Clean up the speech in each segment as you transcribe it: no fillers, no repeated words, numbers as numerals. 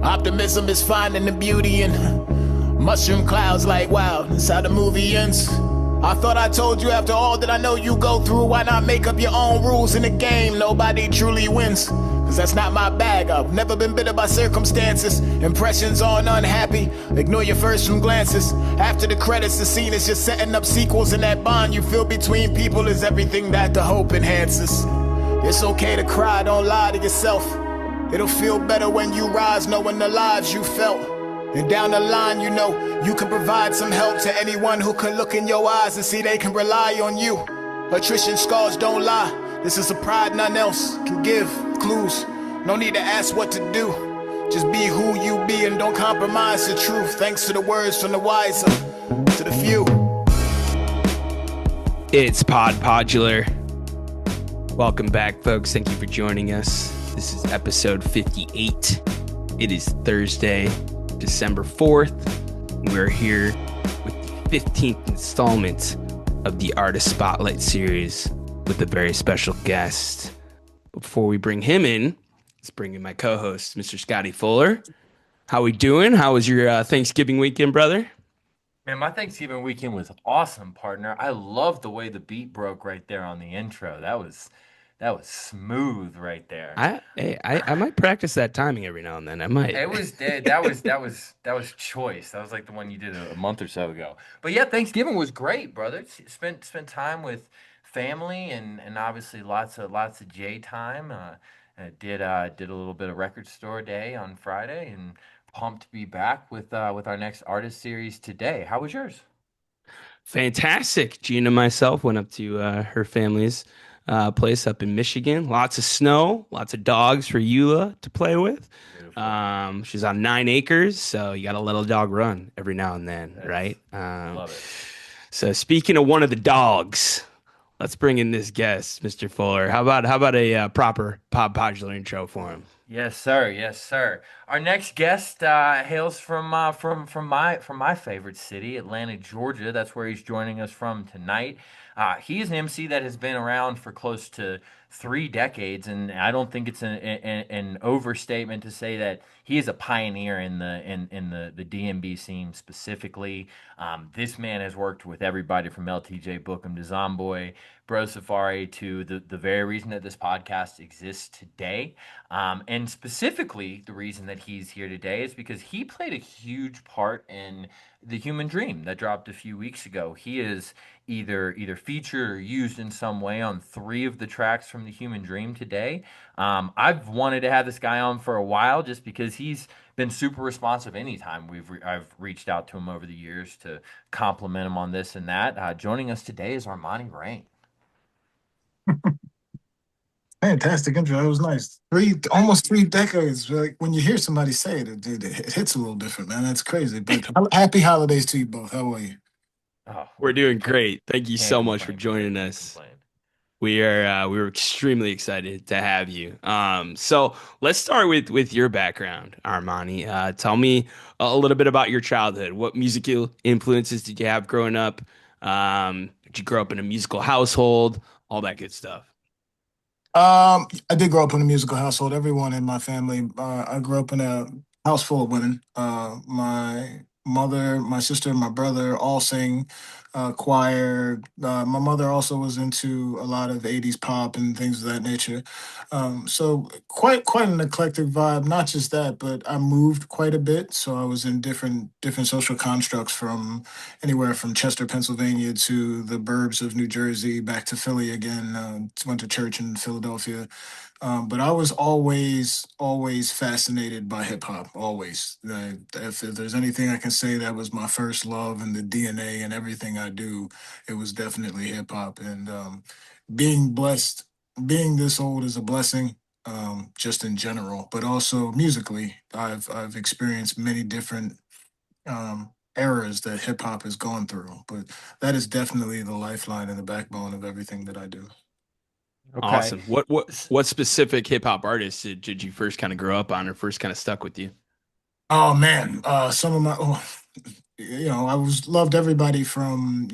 Optimism is finding the beauty in mushroom clouds like, wow, that's how the movie ends. I thought I told you after all that I know you go through, why not make up your own rules in the game? Nobody truly wins, cause that's not my bag. I've never been bitter by circumstances. Impressions on unhappy, ignore your first from glances. After the credits, the scene is just setting up sequels, and that bond you feel between people is everything that the hope enhances. It's okay to cry, don't lie to yourself. It'll feel better when you rise, knowing the lives you felt. And down the line, you know, you can provide some help to anyone who can look in your eyes and see they can rely on you. Attrition scars don't lie. This is a pride none else can give. Clues, no need to ask what to do. Just be who you be and don't compromise the truth. Thanks to the words from the wiser to the few. It's Podpodular. Welcome back, folks. Thank you for joining us. This is episode 58. It is Thursday, December 4th. We're here with the 15th installment of the Artist Spotlight series with a very special guest. Before we bring him in, let's bring in my co-host, Mr. Scotty Fuller. How we doing? How was your Thanksgiving weekend, brother? Man, my Thanksgiving weekend was awesome, partner. I love the way the beat broke right there on the intro. That was smooth right there. I might practice that timing every now and then. I might. That was choice. That was like the one you did a month or so ago. But yeah, Thanksgiving was great, brother. Spent time with family and obviously lots of J time. Did a little bit of record store day on Friday, and pumped to be back with our next artist series today. How was yours? Fantastic. Gina and myself went up to her family's place up in Michigan. Lots of snow, lots of dogs for Eula to play with. She's on 9 acres, so you got to let a dog run every now and then, right? Love it. So speaking of one of the dogs, let's bring in this guest, Mr. Fuller. How about a proper Podpodular intro for him? Yes, sir. Yes, sir. Our next guest hails from my favorite city, Atlanta, Georgia. That's where he's joining us from tonight. He's an MC that has been around for close to 3 decades, and I don't think it's an overstatement to say that he is a pioneer in the DMB scene specifically. This man has worked with everybody from LTJ Bookham to Zomboy, Bro Safari to the very reason that this podcast exists today. And specifically, the reason that he's here today is because he played a huge part in The Human Dream that dropped a few weeks ago. He is either featured or used in some way on 3 of the tracks from The Human Dream today. I've wanted to have this guy on for a while just because he's been super responsive anytime I've reached out to him over the years to compliment him on this and that. Joining us today is Armanni Reign. Fantastic intro. That was nice. Almost 3 decades. Like when you hear somebody say it, it hits a little different, man. That's crazy. But happy holidays to you both. How are you? Oh, we're doing great. Thank you so much for joining us. We were extremely excited to have you. So let's start with your background, Armanni. Tell me a little bit about your childhood. What musical influences did you have growing up? Did you grow up in a musical household? All that good stuff. I did grow up in a musical household. Everyone in my family. I grew up in a house full of women. My mother, my sister, and my brother all sing choir. My mother also was into a lot of 80s pop and things of that nature. So quite an eclectic vibe. Not just that, but I moved quite a bit. So I was in different social constructs from anywhere from Chester, Pennsylvania to the burbs of New Jersey, back to Philly again. Went to church in Philadelphia. But I was always fascinated by hip hop. Always. If there's anything I can say that was my first love and the DNA and everything I do, it was definitely hip hop. And being blessed, being this old is a blessing, just in general. But also musically, I've experienced many different eras that hip hop has gone through. But that is definitely the lifeline and the backbone of everything that I do. Okay. Awesome. What specific hip hop artists did you first kind of grow up on or first kind of stuck with you? Oh man, some of my, I loved everybody from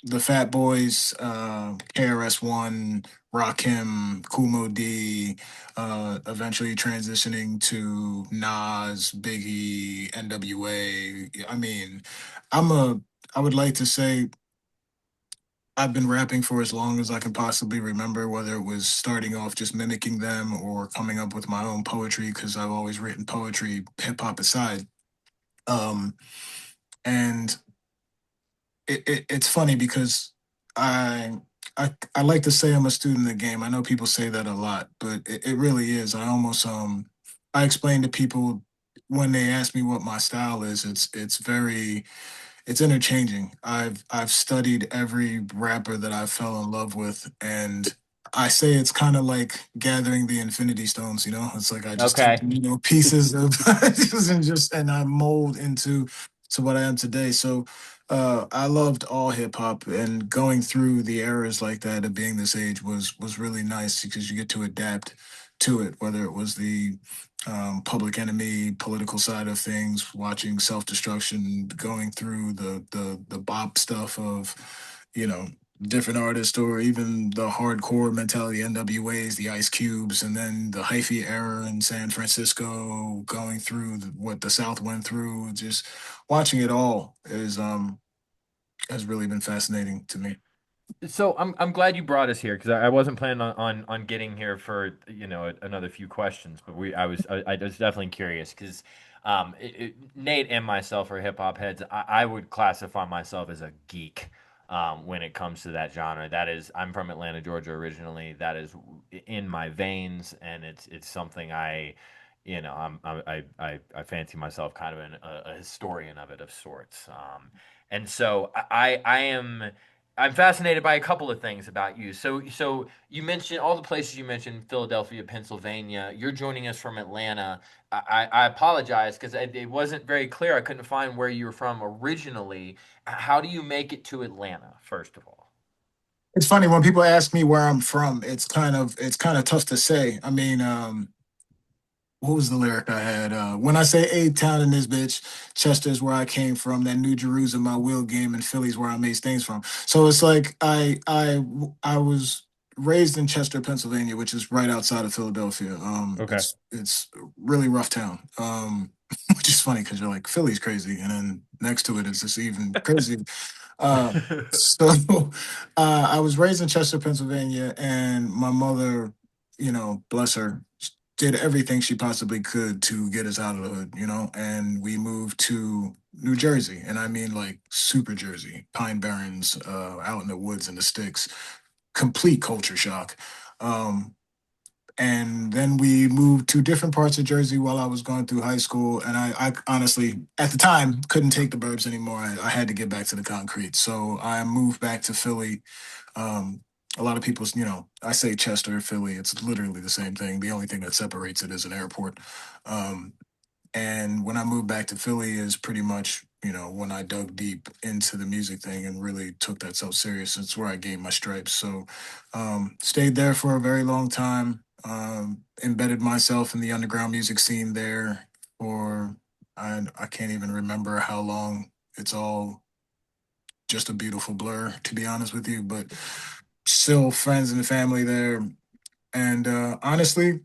the Fat Boys, KRS-One, Rakim, Kumo D, eventually transitioning to Nas, Biggie, NWA. I mean, I'm a I would like to say I've been rapping for as long as I can possibly remember, whether it was starting off just mimicking them or coming up with my own poetry because I've always written poetry, hip hop aside. Um, and it's funny because I, I like to say I'm a student of the game. I know people say that a lot, but it really is. I explain to people when they ask me what my style is. It's interchanging. I've studied every rapper that I fell in love with, and I say it's kind of like gathering the Infinity Stones. It's like I just take Okay. pieces of and I mold into to what I am today. So I loved all hip hop, and going through the eras like that of being this age was really nice because you get to adapt to it, whether it was the Public Enemy, political side of things, watching self destruction, going through the bop stuff of, you know, different artists, or even the hardcore mentality NWAs, the Ice Cubes, and then the hyphy era in San Francisco, going through what the South went through. Just watching it all is has really been fascinating to me. So I'm glad you brought us here because I wasn't planning on getting here for another few questions, but I was definitely curious because Nate and myself are hip hop heads. I would classify myself as a geek when it comes to that genre. That is, I'm from Atlanta, Georgia originally. That is in my veins, and it's something I fancy myself kind of a historian of it of sorts. And so I'm fascinated by a couple of things about you. So you mentioned all the places you mentioned: Philadelphia, Pennsylvania. You're joining us from Atlanta. I apologize because it wasn't very clear. I couldn't find where you were from originally. How do you make it to Atlanta, first of all? It's funny when people ask me where I'm from. It's kind of tough to say. I mean, what was the lyric I had? When I say A town in this bitch, Chester's where I came from. That New Jerusalem, my wheel game, and Philly's where I made things from. So it's like I was raised in Chester, Pennsylvania, which is right outside of Philadelphia. Okay. It's a really rough town. Which is funny because you're like Philly's crazy, and then next to it is just even crazy. Uh, so I was raised in Chester, Pennsylvania, and my mother, bless her, did everything she possibly could to get us out of the hood, and we moved to New Jersey, and I mean like super Jersey, Pine Barrens, out in the woods and the sticks, complete culture shock. Um, and then we moved to different parts of Jersey while I was going through high school. And I honestly, at the time, couldn't take the burbs anymore. I had to get back to the concrete, so I moved back to Philly. Um, a lot of people, I say Chester, Philly. It's literally the same thing. The only thing that separates it is an airport. Um, and when I moved back to Philly is pretty much, when I dug deep into the music thing and really took that so serious. It's where I gained my stripes. So stayed there for a very long time. Embedded myself in the underground music scene there for I can't even remember how long. It's all just a beautiful blur, to be honest with you. But still friends and family there. And honestly,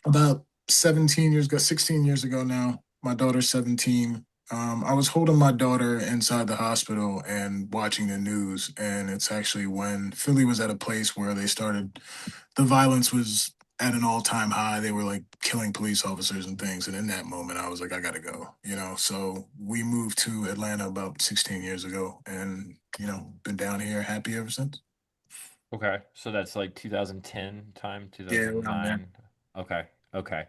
about 17 years ago, 16 years ago now. My daughter's 17. I was holding my daughter inside the hospital and watching the news, and it's actually when Philly was at a place where the violence was at an all-time high. They were like killing police officers and things, and in that moment, I was like, I gotta go. So we moved to Atlanta about 16 years ago, and been down here happy ever since. Okay, so that's like 2010 time, Yeah, around there. 2009. Okay, okay,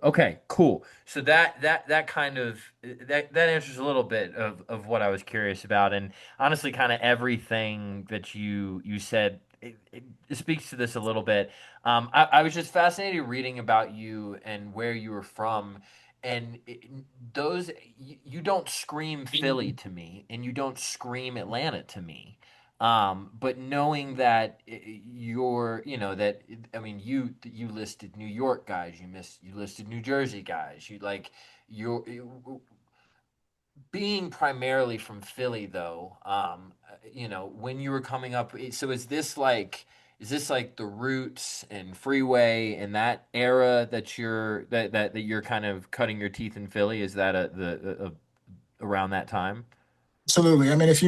okay, cool. So that kind of that answers a little bit of what I was curious about, and honestly, kind of everything that you said. It speaks to this a little bit. I was just fascinated reading about you and where you were from, and those you don't scream Philly to me, and you don't scream Atlanta to me. But knowing that that I mean, you listed New York guys, you listed New Jersey guys, you like you Being primarily from Philly, though, when you were coming up, so is this like the Roots and Freeway and that era that you're kind of cutting your teeth in Philly? Is that around that time? Absolutely. I mean, if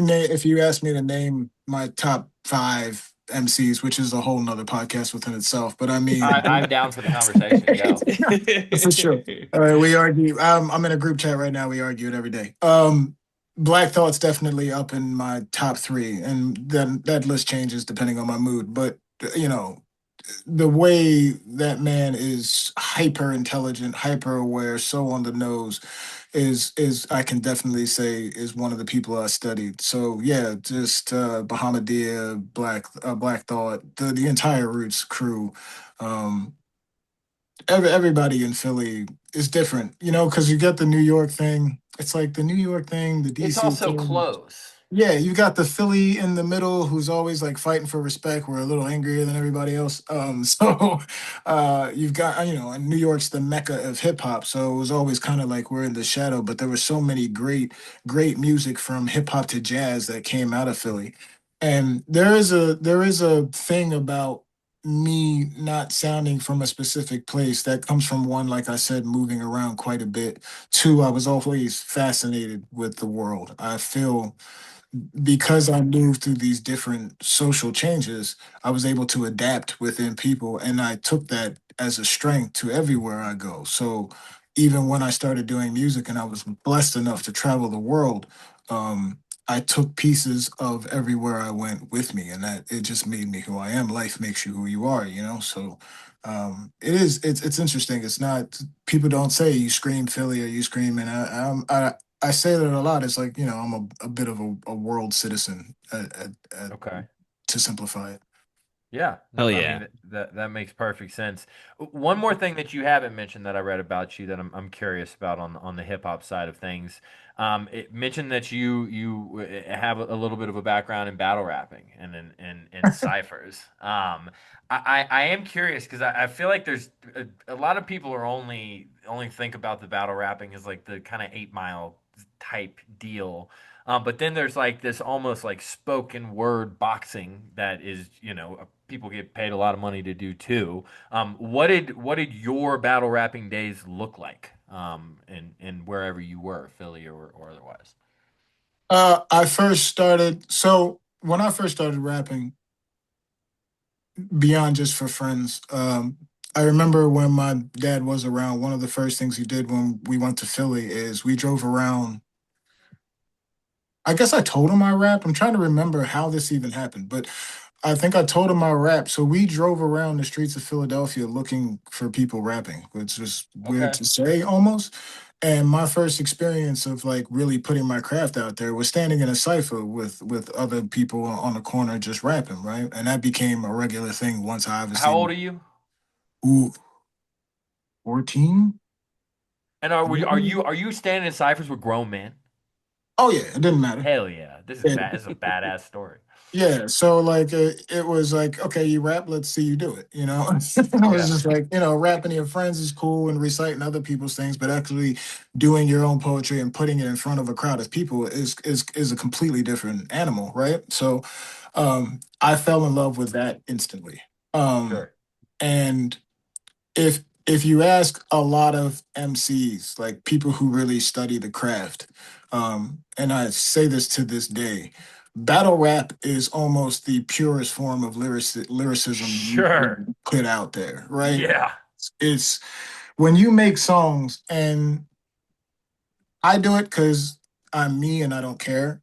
you ask me to name my top five MCs, which is a whole nother podcast within itself, but I mean, I'm down for the conversation. Go. for sure. All right, we argue. I'm in a group chat right now. We argue it every day. Black Thought's definitely up in my top three, and then that list changes depending on my mood. But you know, the way that man is hyper intelligent, hyper aware, so on the nose, is I can definitely say is one of the people I studied. So yeah, just Bahamadia, Black Thought, the entire Roots crew. Um, everybody in Philly is different, because you get the New York thing. It's like the New York thing, the It's DC also thing. close. Yeah, you got the Philly in the middle who's always like fighting for respect. We're a little angrier than everybody else. So you've got, and New York's the mecca of hip hop. So it was always kind of like we're in the shadow, but there was so many great music from hip hop to jazz that came out of Philly. And there is a thing about me not sounding from a specific place that comes from one, like I said, moving around quite a bit. Two, I was always fascinated with the world. I feel because I moved through these different social changes, I was able to adapt within people. And I took that as a strength to everywhere I go. So even when I started doing music and I was blessed enough to travel the world, um, I took pieces of everywhere I went with me, and that it just made me who I am. Life makes you who you are. So it's interesting. It's not people don't say you scream Philly or you scream, and I say that a lot. It's like, I'm a bit of a world citizen, Okay. to simplify it. Yeah, no, Hell I yeah. mean that makes perfect sense. One more thing that you haven't mentioned that I read about you that I'm curious about on the hip hop side of things. It mentioned that you have a little bit of a background in battle rapping and in ciphers. I am curious because I feel like there's a lot of people are only think about the battle rapping as like the kind of 8 Mile type deal. But then there's like this almost like spoken word boxing that is, people get paid a lot of money to do too. What did your battle rapping days look like? In wherever you were, Philly or otherwise. I first started, so when I first started rapping, beyond just for friends, I remember when my dad was around, one of the first things he did when we went to Philly is we drove around. I guess I told him I rap. I'm trying to remember how this even happened, but I think I told him I rap. So we drove around the streets of Philadelphia looking for people rapping, which was weird Okay. to say almost. And my first experience of like really putting my craft out there was standing in a cipher with other people on the corner just rapping, right? And that became a regular thing once I How obviously, old are you? ooh, 14? And are you standing in ciphers with grown men? Oh yeah, it didn't matter. Hell yeah, this is Yeah. bad. This is a badass story. Yeah, so like it was like, okay, you rap, let's see you do it. And I was Yeah, just like, rapping to your friends is cool and reciting other people's things, but actually doing your own poetry and putting it in front of a crowd of people is a completely different animal, right? So I fell in love with that instantly. Um, sure. and if you ask a lot of MCs, like people who really study the craft, and I say this to this day, battle rap is almost the purest form of lyricism you Sure. can put out there, right? Yeah. It's when you make songs, and I do it because I'm me and I don't care.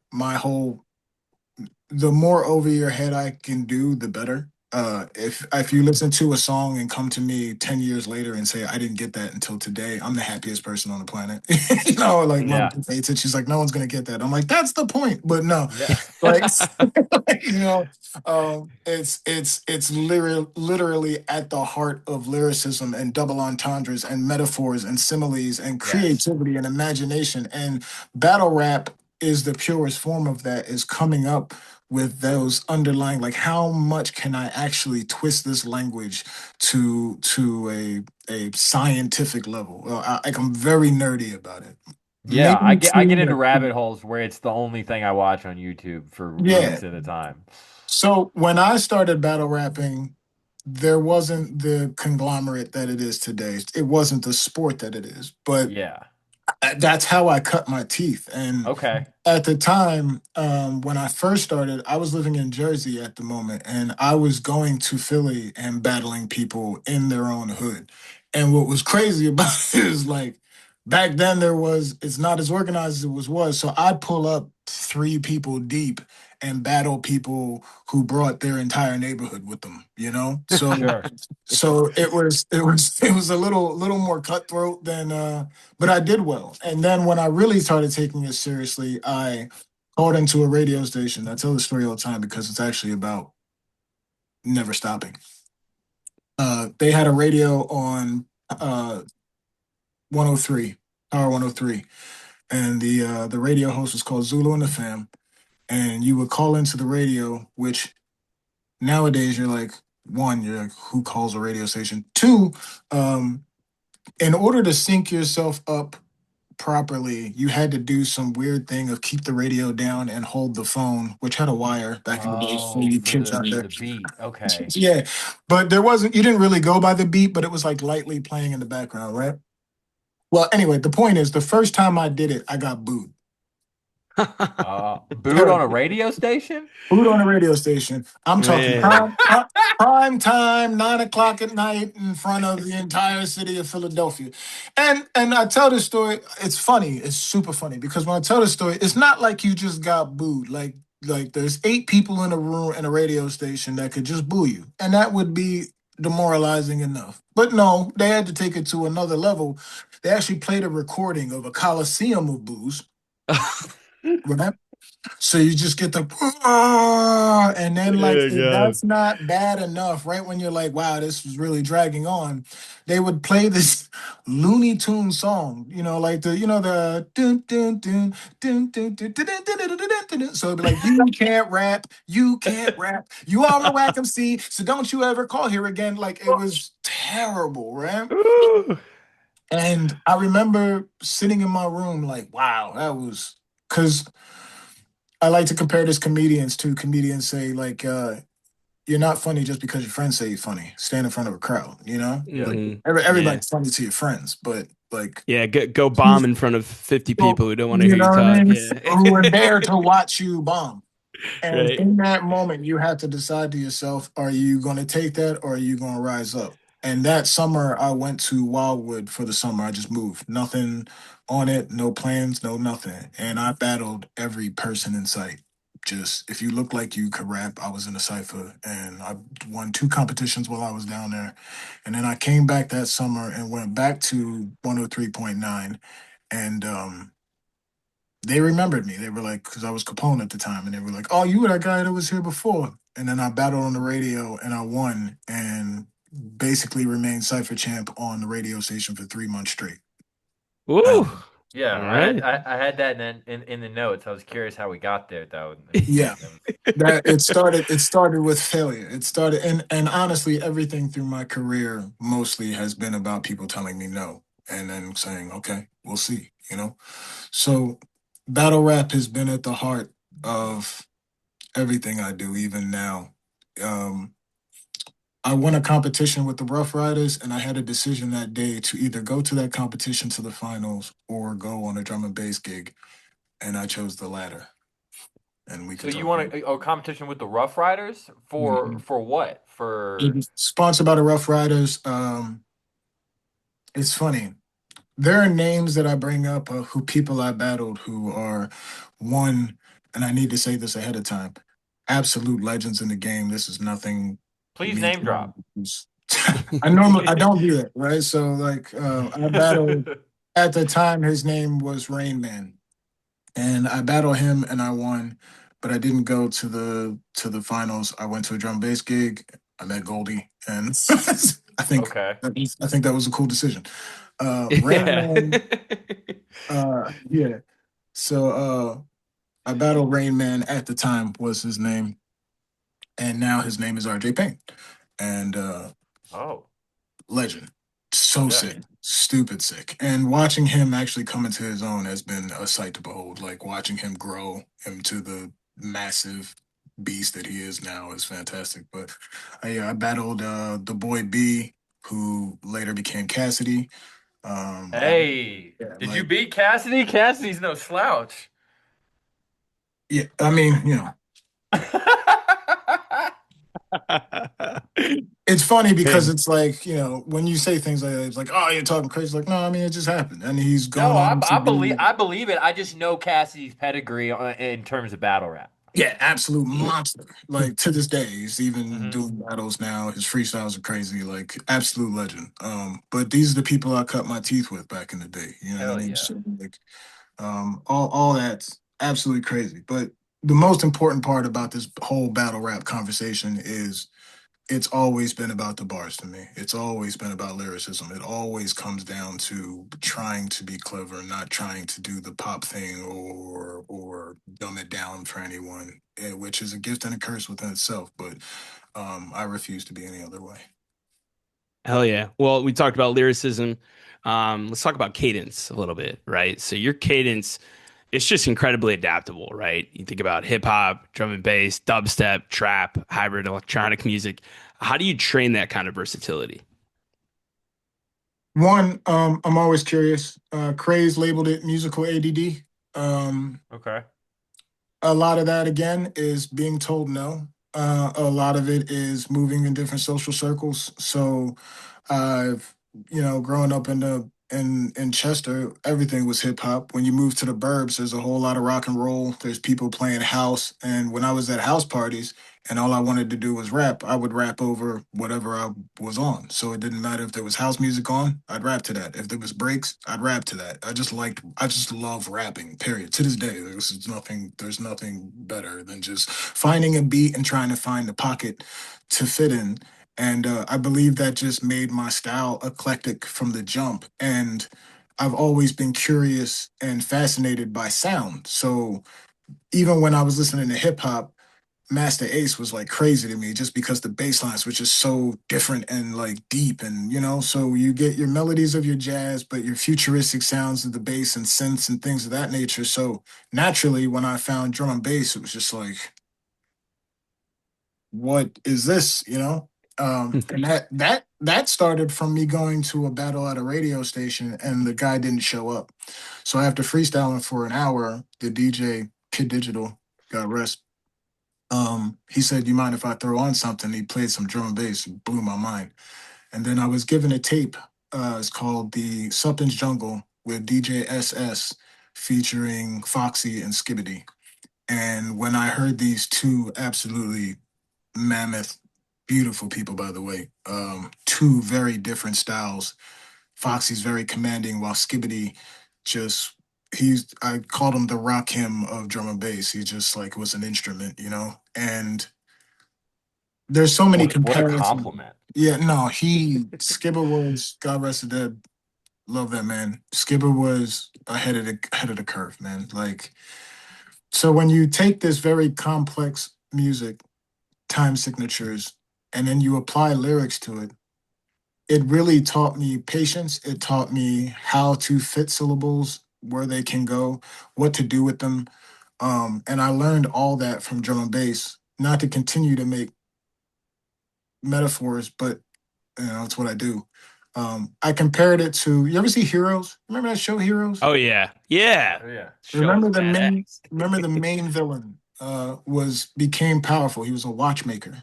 The more over your head I can do, the better. If you listen to a song and come to me 10 years later and say I didn't get that until today, I'm the happiest person on the planet. Like my Yeah. mom hates it. She's like, no one's gonna get that. I'm like, that's the point. But no, Yeah. like you know, it's literally at the heart of lyricism and double entendres and metaphors and similes and Yes. creativity and imagination. And battle rap is the purest form of that, is coming up with those underlying, like, how much can I actually twist this language to a scientific level. Well, I'm very nerdy about it. Yeah, I maybe get into two. rabbit holes where it's the only thing I watch on YouTube for Yeah. weeks at a time. So when I started battle rapping, there wasn't the conglomerate that it is today. It wasn't the sport that it is, but Yeah. that's how I cut my teeth. And Okay. at the time, when I first started, I was living in Jersey at the moment, and I was going to Philly and battling people in their own hood. And what was crazy about it is like back then it's not as organized as it was. So I'd pull up three people deep and battle people who brought their entire neighborhood with them, you know? So Sure. so it was a little more cutthroat than but I did well. And then when I really started taking it seriously, I called into a radio station. I tell the story all the time because it's actually about never stopping. They had a radio on 103, Power 103, and the radio host was called Zulu and the Fam. And you would call into the radio, which nowadays you're like, one, you're like, who calls a radio station? Two, um, in order to sync yourself up properly, you had to do some weird thing of keep the radio down and hold the phone, which had a wire back in the day for Oh, you for kids out the there. the beat. Okay. Yeah, but you didn't really go by the beat, but it was like lightly playing in the background, right? Well, anyway, the point is, the first time I did it, I got booed. Booed on a radio station? Food on a radio station. I'm talking Man. prime time, 9 o'clock at night in front of the entire city of Philadelphia. And I tell this story, it's funny, it's super funny because when I tell this story, it's not like you just got booed. Like there's 8 people in a room in a radio station that could just boo you. And that would be demoralizing enough. But no, they had to take it to another level. They actually played a recording of a coliseum of boos. Right? So you just get the "Ah," and then like Oh if God. that's not bad enough, right when you're like, wow, this is really dragging on, they would play this Looney Tune song, like the dun dun dun dun dun dun dun dun dun dun dun dun dun. So it'd be like, you can't rap, you are a whack MC, so don't you ever call here again. Like it was terrible, right? Ooh. And I remember sitting in my room like, wow, that was because I like to compare this comedians to comedians say like you're not funny just because your friends say you're funny. Stand in front of a crowd, Yeah. like Mhm. Yeah. everybody's funny to your friends, but like Yeah, go bomb in front of 50 people, people who don't want to you hear you know what I talk. mean, Yeah. who are there to watch you bomb. And Right. in that moment, you have to decide to yourself, are you going to take that or are you going to rise up? And that summer, I went to Wildwood for the summer. I just moved. Nothing on it, no plans, no nothing. And I battled every person in sight. Just if you looked like you could rap, I was in a cipher. And I won 2 competitions while I was down there. And then I came back that summer and went back to 103.9. And they remembered me. They were like, because I was Capone at the time, and they were like, "Oh, you were that guy that was here before." And then I battled on the radio, and I won, and basically remained cipher champ on the radio station for 3 months straight. Woo. Um, Yeah, All right. I had that in the notes. I was curious how we got there though. yeah, That was- that it started. It started with failure. It started, and honestly, everything through my career mostly has been about people telling me no, and then saying, "Okay, we'll see." So battle rap has been at the heart of everything I do, even now. Um, I won a competition with the Rough Riders, and I had a decision that day to either go to that competition to the finals or go on a drum and bass gig, and I chose the latter. And we So could you talk. want a competition with the Rough Riders Mhm. for what? For It sponsored by the Rough Riders. It's funny. There are names that I bring up of who people I battled who are one, and I need to say this ahead of time, absolute legends in the game. This is nothing please me name trying drop. I don't do that, right? So like I battled at the time his name was Rain Man. And I battled him and I won, but I didn't go to the finals. I went to a drum bass gig. I met Goldie and I think Okay. I think that was a cool decision. Rain Yeah. Man, yeah. So I battled Rain Man at the time was his name, and now his name is RJ Payne. And Oh. legend. So Yeah. sick, stupid sick. And watching him actually come into his own has been a sight to behold. Like watching him grow into the massive beast that he is now is fantastic. But yeah, I battled the boy B, who later became Cassidy. I, Hey, yeah, did you like beat Cassidy? Cassidy's no slouch. yeah, I mean, it's funny because Man, it's like, when you say things like that, it's like, oh, you're talking crazy. Like, no, I mean, it just happened. And he's No, gone on to be, I believe it. I just know Cassidy's pedigree in terms of battle rap. yeah, absolute monster. Like to this day, he's even Hmm. doing battles now. His freestyles are crazy, like absolute legend. But these are the people I cut my teeth with back in the day. You know what I Hell mean? yeah. So like, all that's absolutely crazy. But the most important part about this whole battle rap conversation is it's always been about the bars to me. It's always been about lyricism. It always comes down to trying to be clever, not trying to do the pop thing or dumb it down for anyone, which is a gift and a curse within itself. But I refuse to be any other way. hell yeah. Well, we talked about lyricism. Let's talk about cadence a little bit, right? So your cadence, it's just incredibly adaptable, right? You think about hip hop, drum and bass, dubstep, trap, hybrid electronic music. How do you train that kind of versatility? One, I'm always curious. Craze labeled it musical ADD. Um, Okay. a lot of that again is being told no. A lot of it is moving in different social circles. So I've, growing up in Chester, everything was hip hop. When you move to the burbs, there's a whole lot of rock and roll. There's people playing house. And when I was at house parties and all I wanted to do was rap, I would rap over whatever I was on. So it didn't matter if there was house music on, I'd rap to that. If there was breaks, I'd rap to that. I just love rapping, period. To this day, there's nothing better than just finding a beat and trying to find the pocket to fit in. And I believe that just made my style eclectic from the jump. And I've always been curious and fascinated by sound. So even when I was listening to hip hop, Master Ace was like crazy to me just because the bass lines were just so different and like deep. And, so you get your melodies of your jazz, but your futuristic sounds of the bass and synths and things of that nature. So naturally, when I found drum and bass, it was just like, what is this? And that started from me going to a battle at a radio station and the guy didn't show up. So after freestyling for an hour, the DJ Kid Digital, got rest, he said, "You mind if I throw on something?" He played some drum and bass, and blew my mind. And then I was given a tape. It's called the Something's Jungle with DJ SS featuring Foxy and Skibbity. And when I heard these two absolutely mammoth, beautiful people, by the way, two very different styles. Foxy's very commanding, while Skibbity just I called him the rock him of drum and bass. He just like was an instrument. And there's so many What a comparisons. compliment. Yeah, no, Skibber was, God rest his dead. Love that man. Skibber was ahead of the curve, man. Like, so when you take this very complex music, time signatures, and then you apply lyrics to it, it really taught me patience. It taught me how to fit syllables, where they can go, what to do with them. And I learned all that from drum and bass, not to continue to make metaphors, but it's what I do. I compared it to, you ever see Heroes? Remember that show Heroes? Oh yeah. Yeah. Oh, yeah. Show is Remember the main badass. remember the main villain was became powerful. He was a watchmaker.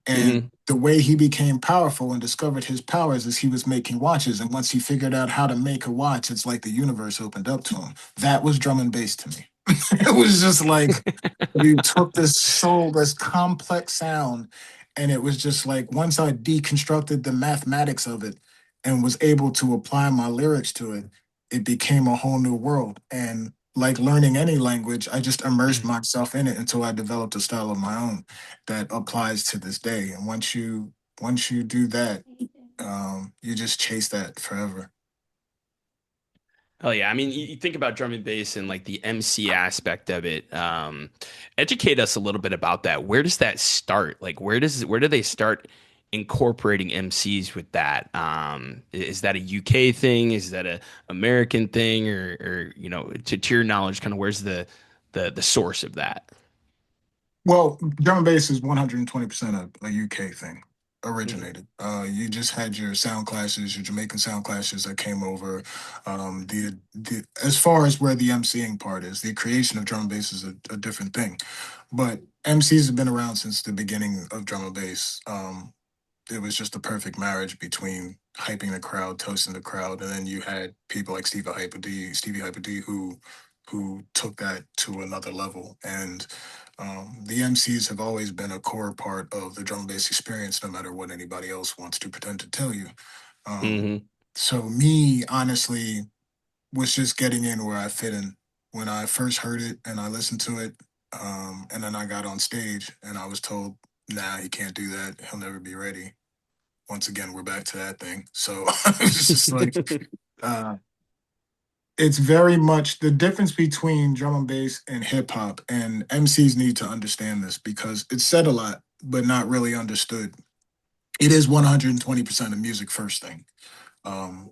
And Hmm. the way he became powerful and discovered his powers is he was making watches. And once he figured out how to make a watch, it's like the universe opened up to him. That was drum and bass to me. It was just like you took this complex sound, and it was just like once I deconstructed the mathematics of it and was able to apply my lyrics to it, it became a whole new world. And like learning any language, I just immersed myself in it until I developed a style of my own that applies to this day. And once you do that, you just chase that forever. Oh yeah, I mean, you think about drum and bass and like the MC aspect of it. Educate us a little bit about that. Where does that start? Like, where do they start incorporating MCs with that? Is that a UK thing? Is that a American thing? Or to your knowledge, kind of where's the source of that? Well, drum and bass is 120% a UK thing, originated. You just had your sound classes, your Jamaican sound classes that came over. The as far as where the MCing part is, the creation of drum and bass is a different thing. But MCs have been around since the beginning of drum and bass. It was just a perfect marriage between hyping the crowd, toasting the crowd, and then you had people like Stevie Hyper D, who took that to another level. And the MCs have always been a core part of the drum and bass experience, no matter what anybody else wants to pretend to tell you. Um, Hmm. so me, honestly, was just getting in where I fit in. When I first heard it and I listened to it, and then I got on stage and I was told, "Nah, he can't do that. He'll never be ready." Once again, we're back to that thing. So it's just like uh, it's very much the difference between drum and bass and hip hop, and MCs need to understand this because it's said a lot, but not really understood. It is 120% a music first thing.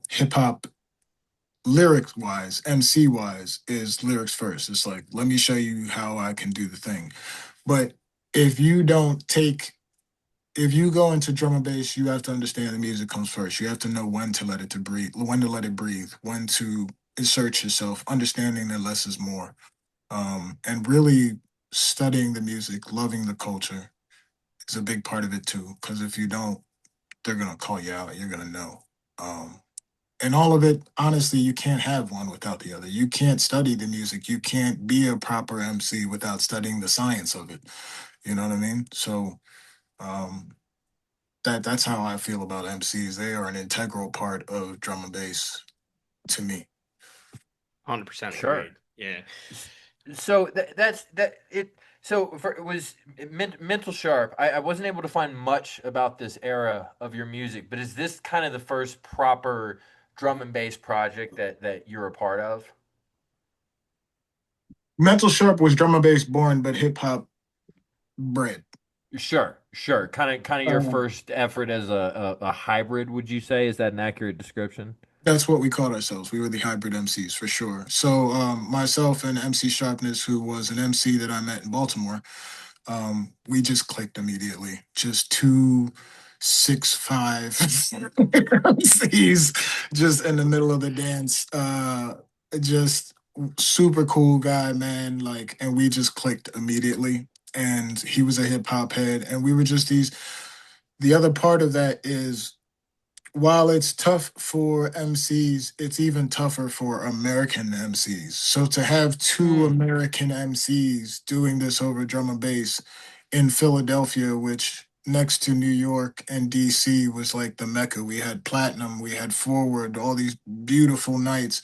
Hip hop, lyrics wise, MC wise, is lyrics first. It's like, let me show you how I can do the thing. But if you don't take if you go into drum and bass, you have to understand the music comes first. You have to know when to let it to breathe, when to let it breathe, when to insert yourself, understanding that less is more, and really studying the music, loving the culture is a big part of it too. Because if you don't, they're gonna call you out. You're gonna know. Um, and all of it, honestly, you can't have one without the other. You can't study the music. You can't be a proper MC without studying the science of it. You know what I mean? So um, that's how I feel about MCs. They are an integral part of drum and bass to me. 100% Sure. agreed. Yeah. S- So that's that it. So it was mental sharp. I wasn't able to find much about this era of your music, but is this kind of the first proper drum and bass project that you're a part of? Mental Sharp was drum and bass born, but hip hop bred. Sure, sure. Kind of your Um, first effort as a hybrid, would you say? Is that an accurate description? that's what we called ourselves. We were the hybrid MCs for sure. So myself and MC Sharpness, who was an MC that I met in Baltimore, we just clicked immediately. Just 2 6'5" MCs just in the middle of the dance. Just super cool guy, man. Like, and we just clicked immediately. And he was a hip hop head, and we were just these. The other part of that is while it's tough for MCs, it's even tougher for American MCs. So to have two Mm, American MCs doing this over drum and bass in Philadelphia, which next to New York and DC was like the Mecca. We had Platinum, we had Forward, all these beautiful nights.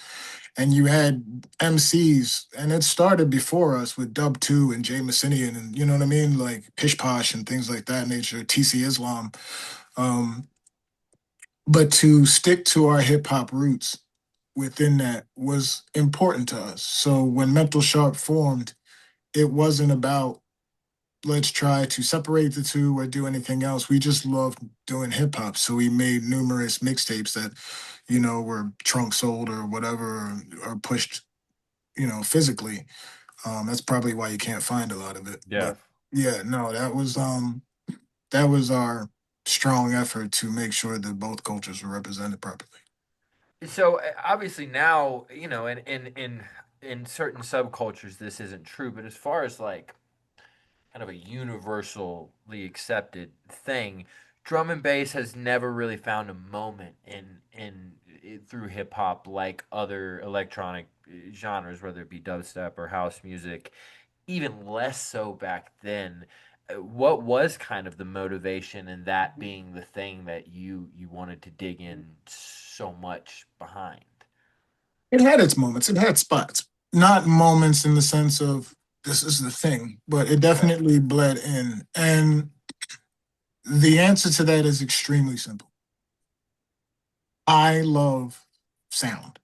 And you had MCs, and it started before us with Dub 2 and Jay Messinian, and you know what I mean? Like Pish Posh and things like that nature, TC Islam. Um, but to stick to our hip hop roots within that was important to us. So when Mental Sharp formed, it wasn't about let's try to separate the two or do anything else. We just loved doing hip hop. So we made numerous mixtapes that, were trunk sold or whatever or pushed, physically. That's probably why you can't find a lot of it. yeah. But yeah, no, that was our strong effort to make sure that both cultures were represented properly. So obviously now, in certain subcultures this isn't true, but as far as like kind of a universally accepted thing, drum and bass has never really found a moment through hip hop like other electronic genres, whether it be dubstep or house music, even less so back then. What was kind of the motivation in that being the thing that you wanted to dig in so much behind? It had its moments. It had spots. Not moments in the sense of this is the thing, but it Okay. definitely bled in. And the answer to that is extremely simple. I love sound.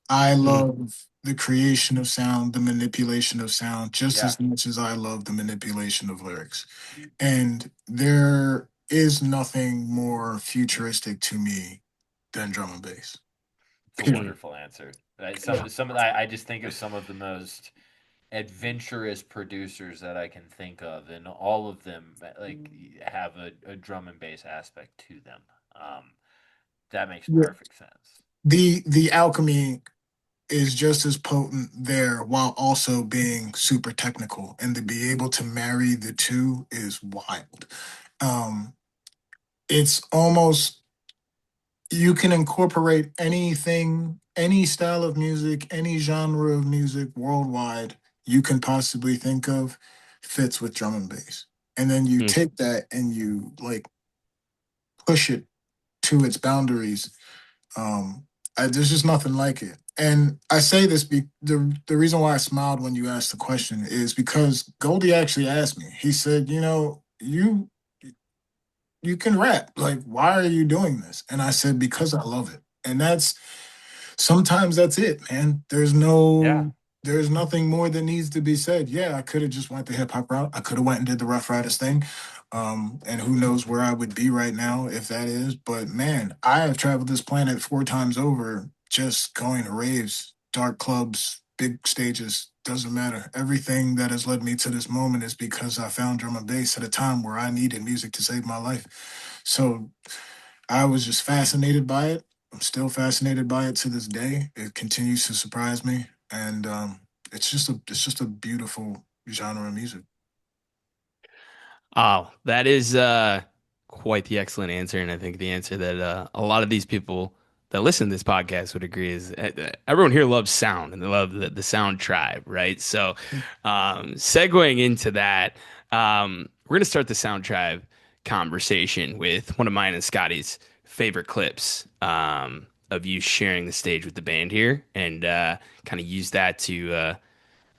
I Mhm. love the creation of sound, the manipulation of sound, just Yeah. as much as I love the manipulation of lyrics. And there is nothing more futuristic to me than drum and bass. It's a Period. wonderful answer. I just think of some of the most adventurous producers that I can think of, and all of them like have a drum and bass aspect to them. That makes Yeah. perfect sense. The alchemy is just as potent there while also being super technical, and to be able to marry the two is wild. Um, it's almost, you can incorporate anything, any style of music, any genre of music worldwide you can possibly think of fits with drum and bass. And then you Hmm. take that and you like push it to its boundaries. There's just nothing like it. And I say this, the reason why I smiled when you asked the question is because Goldie actually asked me. He said, you can rap. Like, why are you doing this? And I said, because I love it. And sometimes that's it, man. Yeah. There's nothing more that needs to be said. Yeah, I could have just went the hip hop route. I could have went and did the Rough Riders thing. And who knows where I would be right now if that is. But man, I have traveled this planet 4 times over just going to raves, dark clubs, big stages. Doesn't matter. Everything that has led me to this moment is because I found drum and bass at a time where I needed music to save my life. So I was just fascinated by it. I'm still fascinated by it to this day. It continues to surprise me, and it's just a beautiful genre of music. Oh, that is quite the excellent answer, and I think the answer that a lot of these people that listen to this podcast would agree is everyone here loves sound and they love the sound tribe, right? So, segueing into that, we're gonna start the sound tribe conversation with one of mine and Scotty's favorite clips of you sharing the stage with the band here, and kind of use that to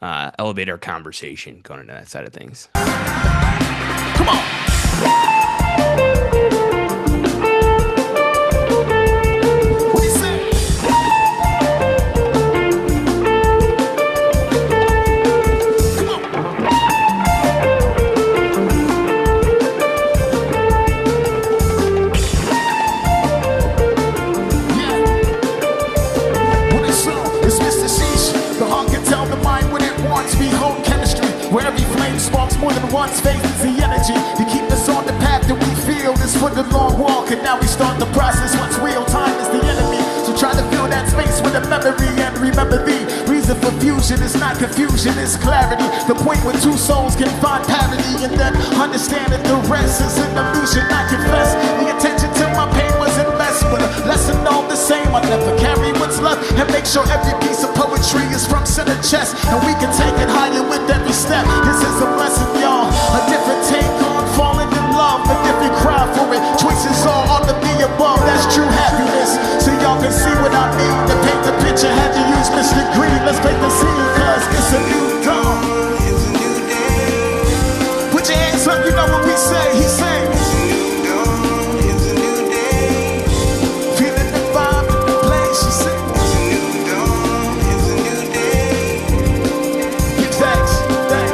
elevate our conversation going into that side of things. Come on. What do you say? Come on. Yeah. What is up? It's Mr. Sheesh. The heart can tell the mind what it wants. Behold chemistry, where every flame sparks more than once. Faith is the energy to keep us on the path that we feel. This for the long walk, and now we start the process. Once real time is the enemy, so try to fill that space with a memory and remember the reason for fusion is not confusion, it's clarity. The point where two souls can find parity, and then understand that the rest is an illusion. I confess the attention to my pain wasn't less, but a lesson all the same. I never carry what's left and make sure every piece of poetry is from center chest, and we can take it higher with every step. This is a blessing, y'all. A different take on falling in love, a different cry for it. Choices all on the above. That's true happiness. So y'all can see what I mean. To paint the picture, had to use Mr. Green. Let's paint the scene, cause it's a new dawn. It's a new day. Put your hands up, you know what we say. He say, it's a new dawn. It's a new day. Feeling the vibe, the place. She say, it's a new dawn. It's a new day. Get thanks,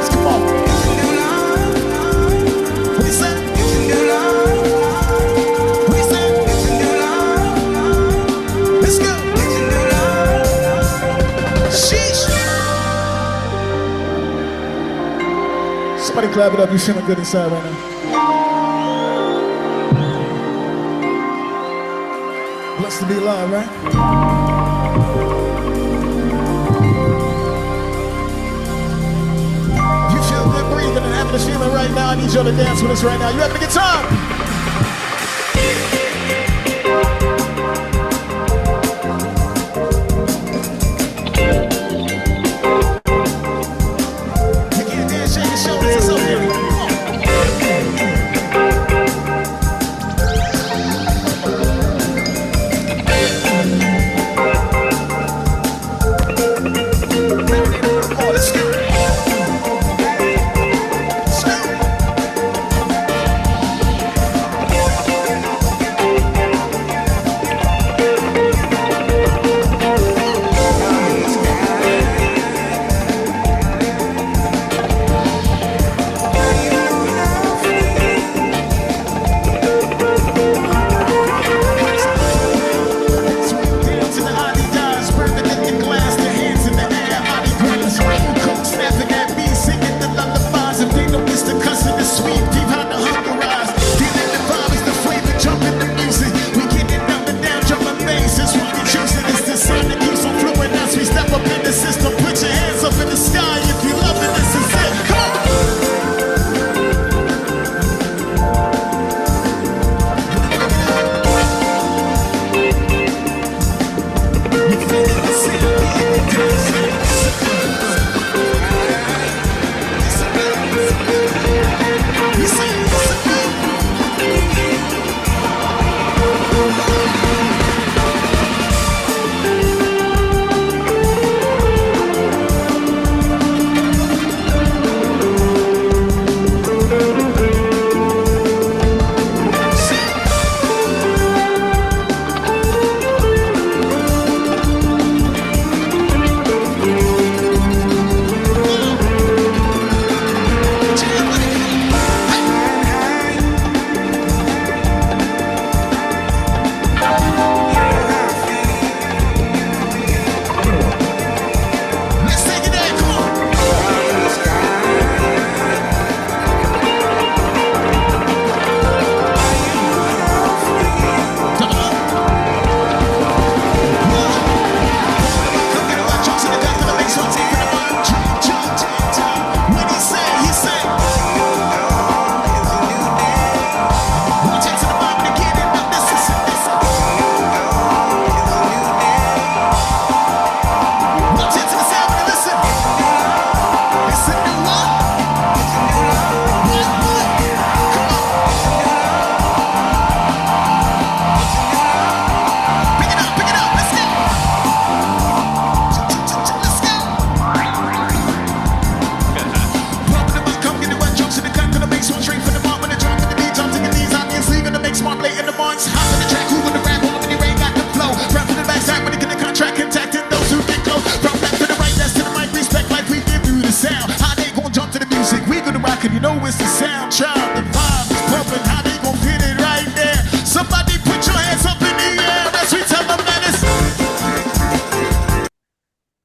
come on. It's a new life. What do you say? It's a new life. What do you say? It's a new life. Let's go. It's a new life. Sheesh. Somebody clap it up. You feeling good inside right now? Blessed to be alive, right? If you feel good breathing and having this feeling right now, I need y'all to dance with us right now. You having a good time? You can't dance, shake your shoulders, it's okay. Come on. Oh, let's go. Let's go.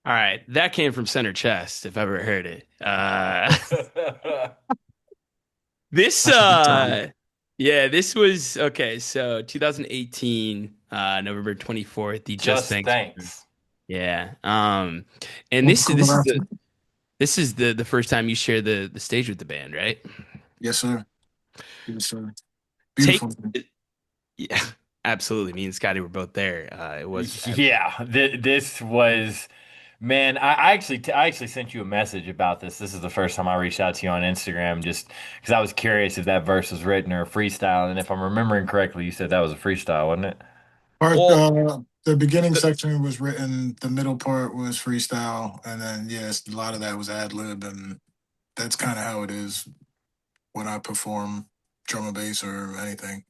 All right, that came from center chest, if I ever heard it. This That's a good time. yeah, this was okay, so 2018, November 24th, the Just Just Thanks. thanks. Yeah. And What's this cool this is about the it? the first time you share the stage with the band, right? Yes, sir. Yes, sir. Take Beautiful. Yeah, absolutely. Me and Scotty were both there. It was Yeah, this was, man. I actually sent you a message about this. This is the first time I reached out to you on Instagram, just because I was curious if that verse was written or a freestyle. And if I'm remembering correctly, you said that was a freestyle, wasn't it? well, The beginning the, section was written, the middle part was freestyle, and then yes, a lot of that was ad lib, and that's kind of how it is when I perform drum and bass or anything.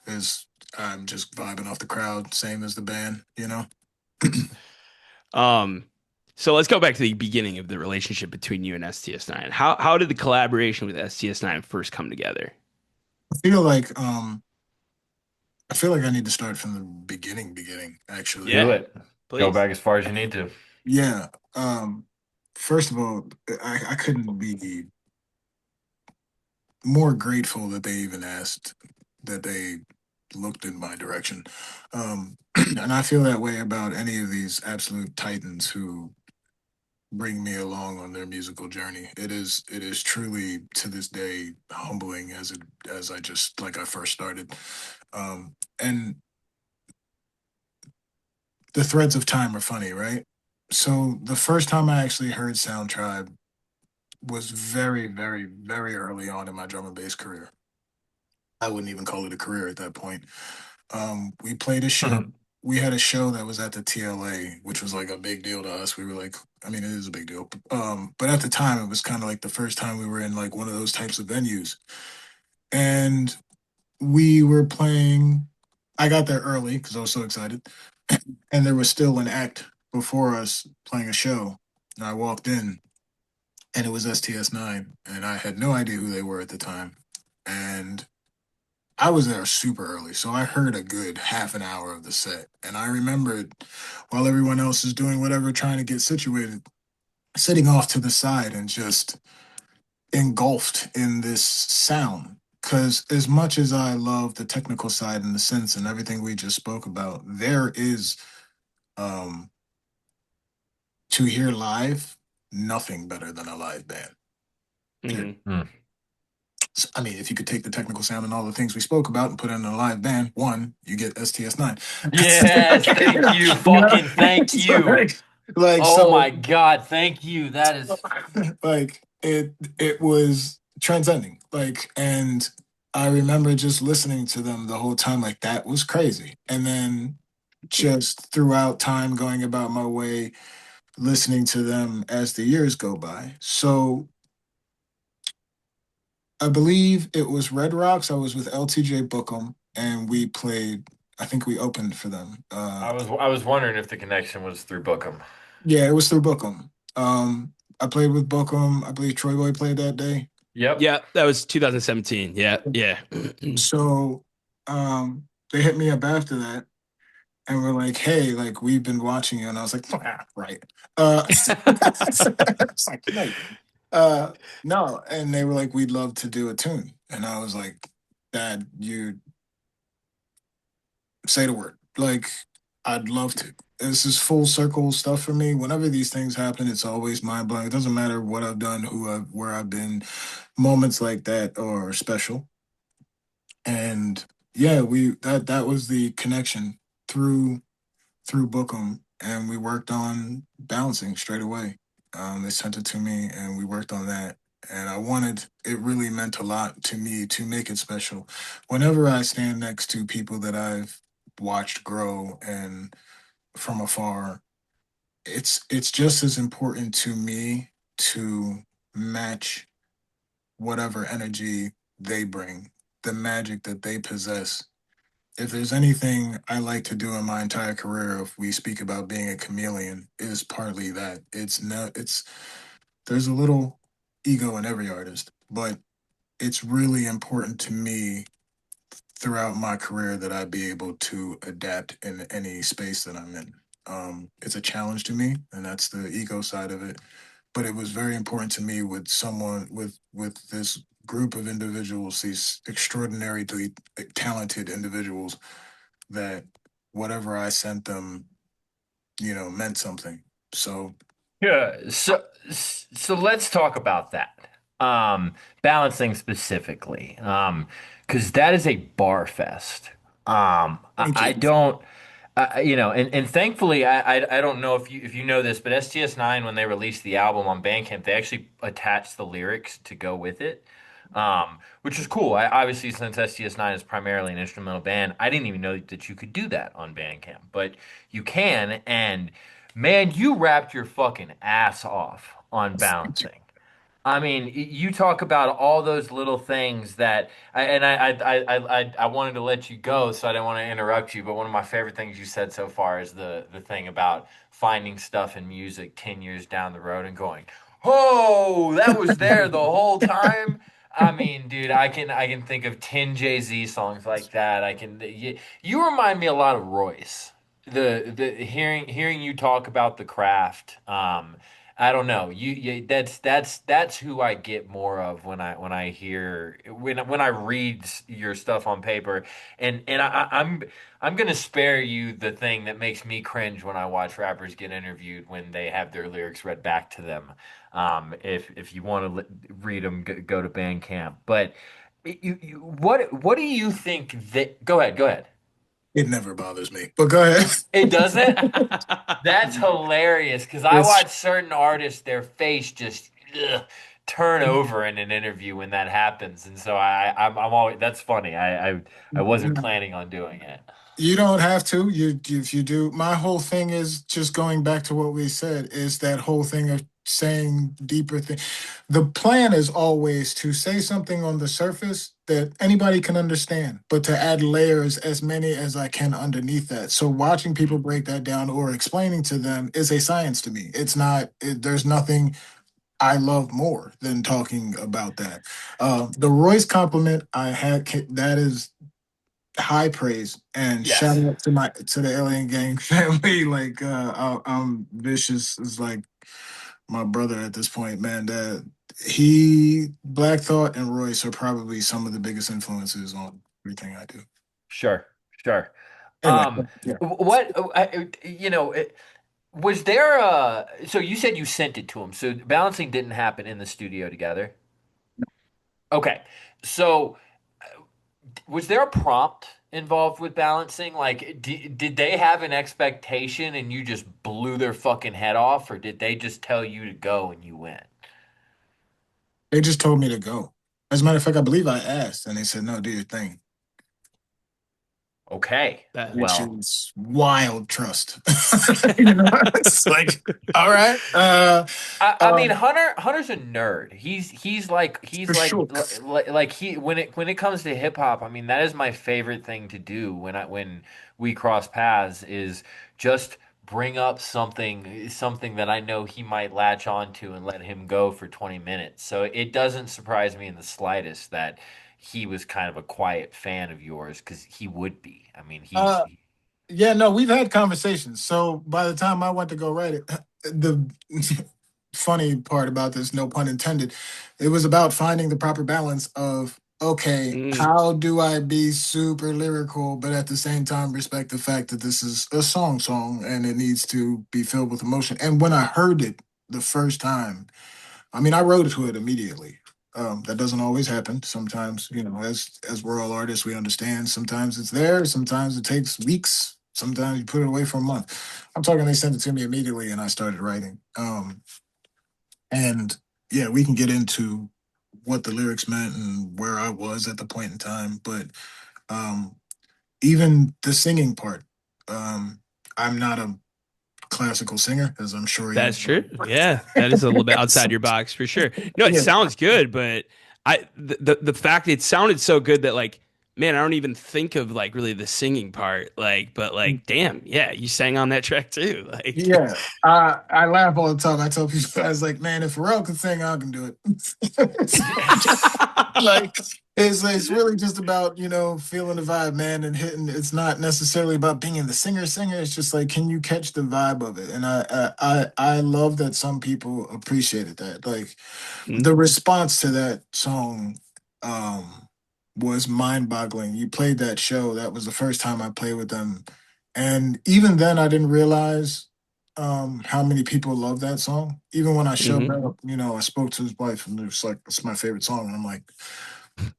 Is I'm just vibing off the crowd, same as the band, you know. um so let's go back to the beginning of the relationship between you and STS9. How did the collaboration with STS9 first come together? I feel like I feel like I need to start from the beginning, actually. Do Yeah, it. Go please. back as far as you need to. Yeah. First of all, I couldn't be more grateful that they even asked, that they looked in my direction. And I feel that way about any of these absolute titans who bring me along on their musical journey. It is truly to this day humbling as I just like I first started. And the threads of time are funny, right? So the first time I actually heard Sound Tribe was very, very, very early on in my drum and bass career. I wouldn't even call it a career at that point. We played a show. We had a show that was at the TLA, which was like a big deal to us. We were like, I mean, it is a big deal. But at the time, it was kind of like the first time we were in like one of those types of venues. And we were playing. I got there early because I was so excited, and there was still an act before us playing a show. And I walked in, and it was STS9, and I had no idea who they were at the time. And I was there super early, so I heard a good half an hour of the set. And I remembered while everyone else is doing whatever, trying to get situated, sitting off to the side and just engulfed in this sound. Because as much as I love the technical side and the synths and everything we just spoke about, there is um, to hear live nothing better than a live band. Period. Mhm. I mean, if you could take the technical sound and all the things we spoke about and put it in a live band, one, you get STS9. Yes, thank you. You know? Fucking thank you. like Oh so my God, thank you. That is. like it was transcending. Like, and I remember just listening to them the whole time, like that was crazy. And then just throughout time going about my way, listening to them as the years go by. So I believe it was Red Rocks. I was with LTJ Bookham, and we played. I think we opened for them. I was wondering if the connection was through Bookham. Yeah, it was through Bookham. I played with Bookham. I believe Troy Boy played that day. Yep. Yeah, that was 2017. Yeah, yeah. So they hit me up after that, and were like, "Hey, like we've been watching you," and I was like, "Ah, right." It's like, no, uh, no, and they were like, "We'd love to do a tune," and I was like, "Dad, you say the word. Like, I'd love to." This is full circle stuff for me. Whenever these things happen, it's always mind blowing. It doesn't matter what I've done, where I've been. Moments like that are special, and yeah, we that was the connection through Bookham, and we worked on balancing straight away. They sent it to me, and we worked on that. And I wanted it really meant a lot to me to make it special. Whenever I stand next to people that I've watched grow and from afar, it's just as important to me to match whatever energy they bring, the magic that they possess. If there's anything I like to do in my entire career, if we speak about being a chameleon, is partly that. It's not. It's There's a little ego in every artist, but it's really important to me throughout my career that I be able to adapt in any space that I'm in. It's a challenge to me, and that's the ego side of it. But it was very important to me with someone with this group of individuals, these extraordinarily talented individuals, that whatever I sent them, meant something. So Yeah. So let's talk about that. Um, Balancing specifically. Because that is a bar fest. thank I you. don't. And thankfully, I don't know if you know this, but STS9 when they released the album on Bandcamp, they actually attached the lyrics to go with it, which is cool. Obviously, since STS9 is primarily an instrumental band, I didn't even know that you could do that on Bandcamp, but you can. And man, you rapped your fucking ass off on Balancing. I mean, you talk about all those little things that, I wanted to let you go, so I didn't want to interrupt you. But one of my favorite things you said so far is the thing about finding stuff in music 10 years down the road and going, "Oh, that was there the whole time." I mean, dude, I can think of 10 Jay-Z songs like that. You remind me a lot of Royce. The hearing you talk about the craft. I don't know. That's who I get more of when I read your stuff on paper, I'm gonna spare you the thing that makes me cringe when I watch rappers get interviewed when they have their lyrics read back to them. If you want to read them, go to Bandcamp. But what do you think that? Go ahead. It never bothers me. But go ahead. It doesn't. That's hilarious because I It's watch certain artists, their face just turn over in an interview when that happens, and so I'm always that's funny. I wasn't planning on doing it. You don't have to. If you do, my whole thing is just going back to what we said, is that whole thing of saying deeper thing. The plan is always to say something on the surface that anybody can understand, but to add layers as many as I can underneath that. So watching people break that down or explaining to them is a science to me. It's not, there's nothing I love more than talking about that. The Royce compliment I had, that is high praise, and shout Yes, out to the Alien Gang family. Like Vicious is like my brother at this point, man. That he Black Thought and Royce are probably some of the biggest influences on everything I do. sure, sure. Anyway, Um, yeah. was there a? So you said you sent it to him. So balancing didn't happen in the studio together. Okay, so. Was there a prompt involved with balancing? Like, did they have an expectation and you just blew their fucking head off, or did they just tell you to go and you went? They just told me to go. As a matter of fact, I believe I asked, and they said, "No, do your thing," Okay, That which well, is wild trust. It's like, all right, I mean, uh, Hunter's a nerd. He's for like sure. like he when it comes to hip hop. I mean, that is my favorite thing to do when we cross paths is just bring up something that I know he might latch onto and let him go for 20 minutes. So it doesn't surprise me in the slightest that he was kind of a quiet fan of yours because he would be. I mean, Uh, Yeah, no, we've had conversations. So by the time I went to go write it, the funny part about this, no pun intended, it was about finding the proper balance of, okay, mm, how do I be super lyrical, but at the same time respect the fact that this is a song and it needs to be filled with emotion. And when I heard it the first time, I mean, I wrote to it immediately. That doesn't always happen. Sometimes, as we're all artists, we understand. Sometimes it's there. Sometimes it takes weeks. Sometimes you put it away for a month. I'm talking. They sent it to me immediately, and I started writing. And yeah, we can get into what the lyrics meant and where I was at the point in time. But um, even the singing part, um, I'm not a classical singer, as I'm sure you that's know. true. Yeah, that is a little bit outside your box for sure. No, it Yeah. sounds good, but the fact it sounded so good that like man, I don't even think of like really the singing part, like, but like, damn, yeah, you sang on that track too. Like, Yeah, I laugh all the time. I tell people, I was like, man, if Pharrell can sing, I can do it. Like it's really just about feeling the vibe, man, and hitting. It's not necessarily about being the singer. It's just like, can you catch the vibe of it? And I love that some people appreciated that. Like mm, the response to that song um was mind-boggling. You played that show. That was the first time I played with them, and even then, I didn't realize how many people love that song. Even when I showed hmm up, I spoke to his wife, and it was like, "It's my favorite song," and I'm like,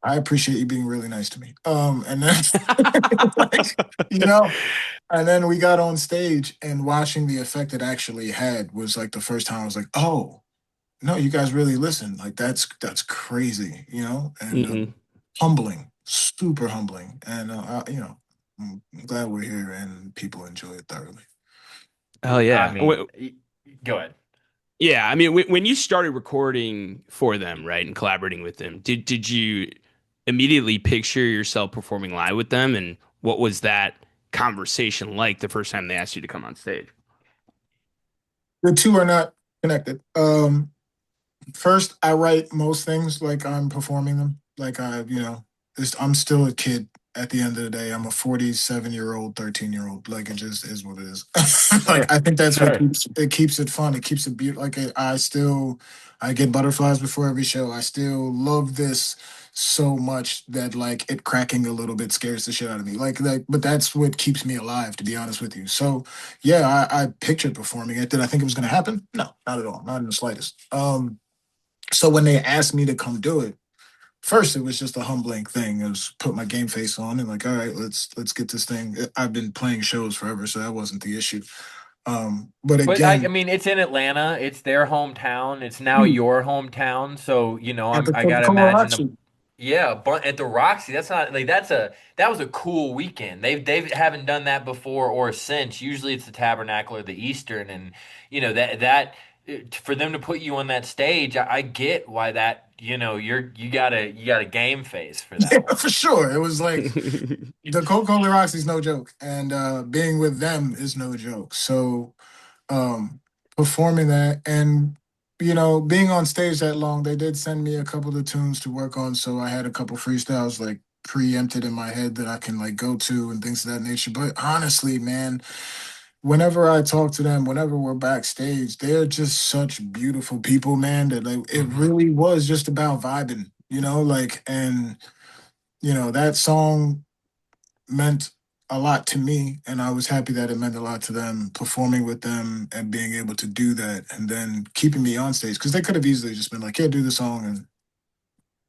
I appreciate you being really nice to me. And then like, you know, and then we got on stage and watching the effect it actually had was like the first time I was like, oh no, you guys really listen. Like that's crazy, and hmm humbling, super humbling. And I'm glad we're here and people enjoy it thoroughly. Oh I yeah. mean, go ahead. Yeah, I mean, when you started recording for them, right, and collaborating with them, did you immediately picture yourself performing live with them, and what was that conversation like the first time they asked you to come on stage? The two are not connected. First, I write most things like I'm performing them. Like I'm still a kid at the end of the day. I'm a 47-year-old, 13-year-old. Like it just is what it is. Like Sure, I think that's what sure. keeps it fun. It keeps it beautiful. Like I get butterflies before every show. I still love this so much that like it cracking a little bit scares the shit out of me. But that's what keeps me alive, to be honest with you. So yeah, I pictured performing it. Did I think it was going to happen? No, not at all. Not in the slightest. So when they asked me to come do it, first it was just a humbling thing. It was put my game face on and like, all right, let's get this thing. I've been playing shows forever, so that wasn't the issue. But But I again, mean, it's in Atlanta. It's their hometown. It's now hmm, your hometown. So, at the I gotta Coca-Cola imagine Roxy. yeah, but at the Roxy, that's not like that was a cool weekend. They haven't done that before or since. Usually it's the Tabernacle or the Eastern, and for them to put you on that stage, I get why that you got a game face for Yeah, that one. for sure. It was like the Coca-Cola Roxy is no joke, and being with them is no joke. So um performing that and being on stage that long, they did send me a couple of tunes to work on, so I had a couple freestyles like preempted in my head that I can like go to and things of that nature. But honestly, man, whenever I talk to them, whenever we're backstage, they're just such beautiful people, man, that like it Hmm. really was just about vibing, like, and that song meant a lot to me, and I was happy that it meant a lot to them, performing with them and being able to do that and then keeping me on stage, because they could have easily just been like, yeah, do the song, and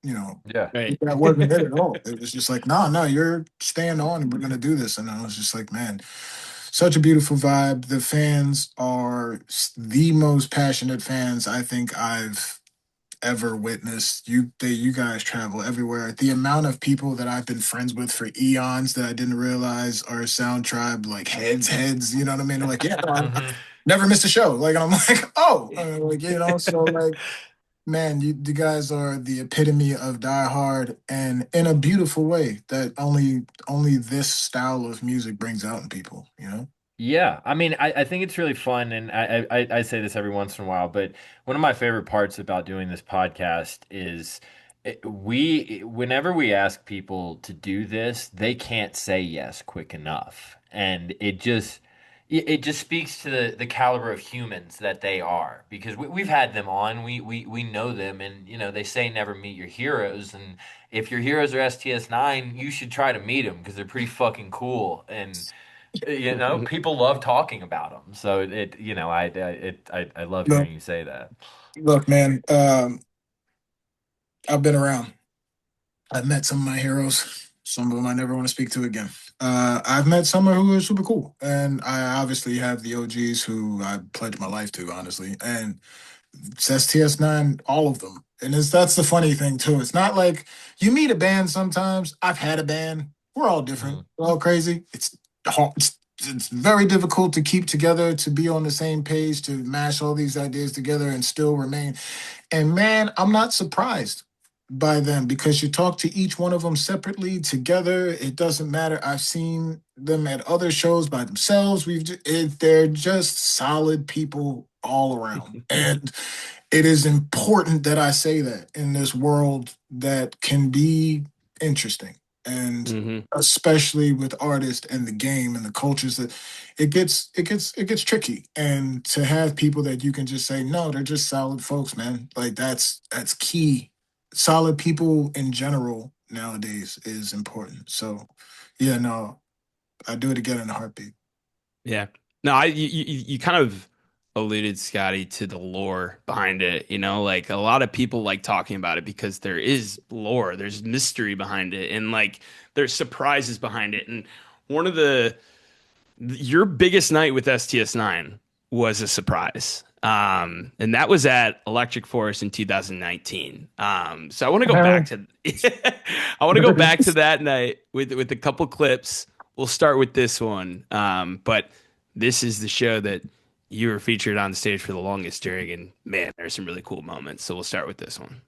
you know Yeah. Right. that wasn't it at all. It was just like, no, you're staying on and we're gonna do this. And I was just like, man, such a beautiful vibe. The fans are the most passionate fans I think I've ever witnessed. You guys travel everywhere. The amount of people that I've been friends with for eons that I didn't realize are Sound Tribe, like heads. You know what I mean? They're like, yeah, no, I Hmm. never missed a show. Like, and I'm like, oh, like so like, man, you guys are the epitome of Die Hard, and in a beautiful way that only this style of music brings out in people. Yeah, I mean, I think it's really fun, and I say this every once in a while, but one of my favorite parts about doing this podcast is whenever we ask people to do this, they can't say yes quick enough, and it just speaks to the caliber of humans that they are, because we've had them on, we know them, and they say never meet your heroes, and if your heroes are STS9, you should try to meet them because they're pretty fucking cool, and people love talking about them. So I love Look, hearing you say that. look, man. I've been around. I've met some of my heroes. Some of them I never want to speak to again. I've met some who are super cool, and I obviously have the OGs who I pledge my life to, honestly. And it's STS9, all of them. And that's the funny thing too. It's not like you meet a band sometimes. I've had a band. We're all different. Hmm. We're all crazy. It's hard. It's very difficult to keep together, to be on the same page, to mash all these ideas together and still remain. And man, I'm not surprised. by them because you talk to each one of them separately, together. It doesn't matter. I've seen them at other shows by themselves. They're just solid people all around, and it is important that I say that in this world that can be interesting. And especially with artists and the game and the cultures that it gets tricky. And to have people that you can just say, no, they're just solid folks, man. Like that's key. Solid people in general nowadays is important. So yeah, no, I do it again in a heartbeat. Yeah. No, you kind of alluded, Scotty, to the lore behind it. You know, like a lot of people like talking about it because there is lore, there's mystery behind it, and like there's surprises behind it. And one of your biggest night with STS9 was a surprise. And that was at Electric Forest in 2019. So I want to go back to I want to go back to that night with a couple clips. We'll start with this one. But this is the show that you were featured on stage for the longest during, and man, there's some really cool moments. So we'll start with this one.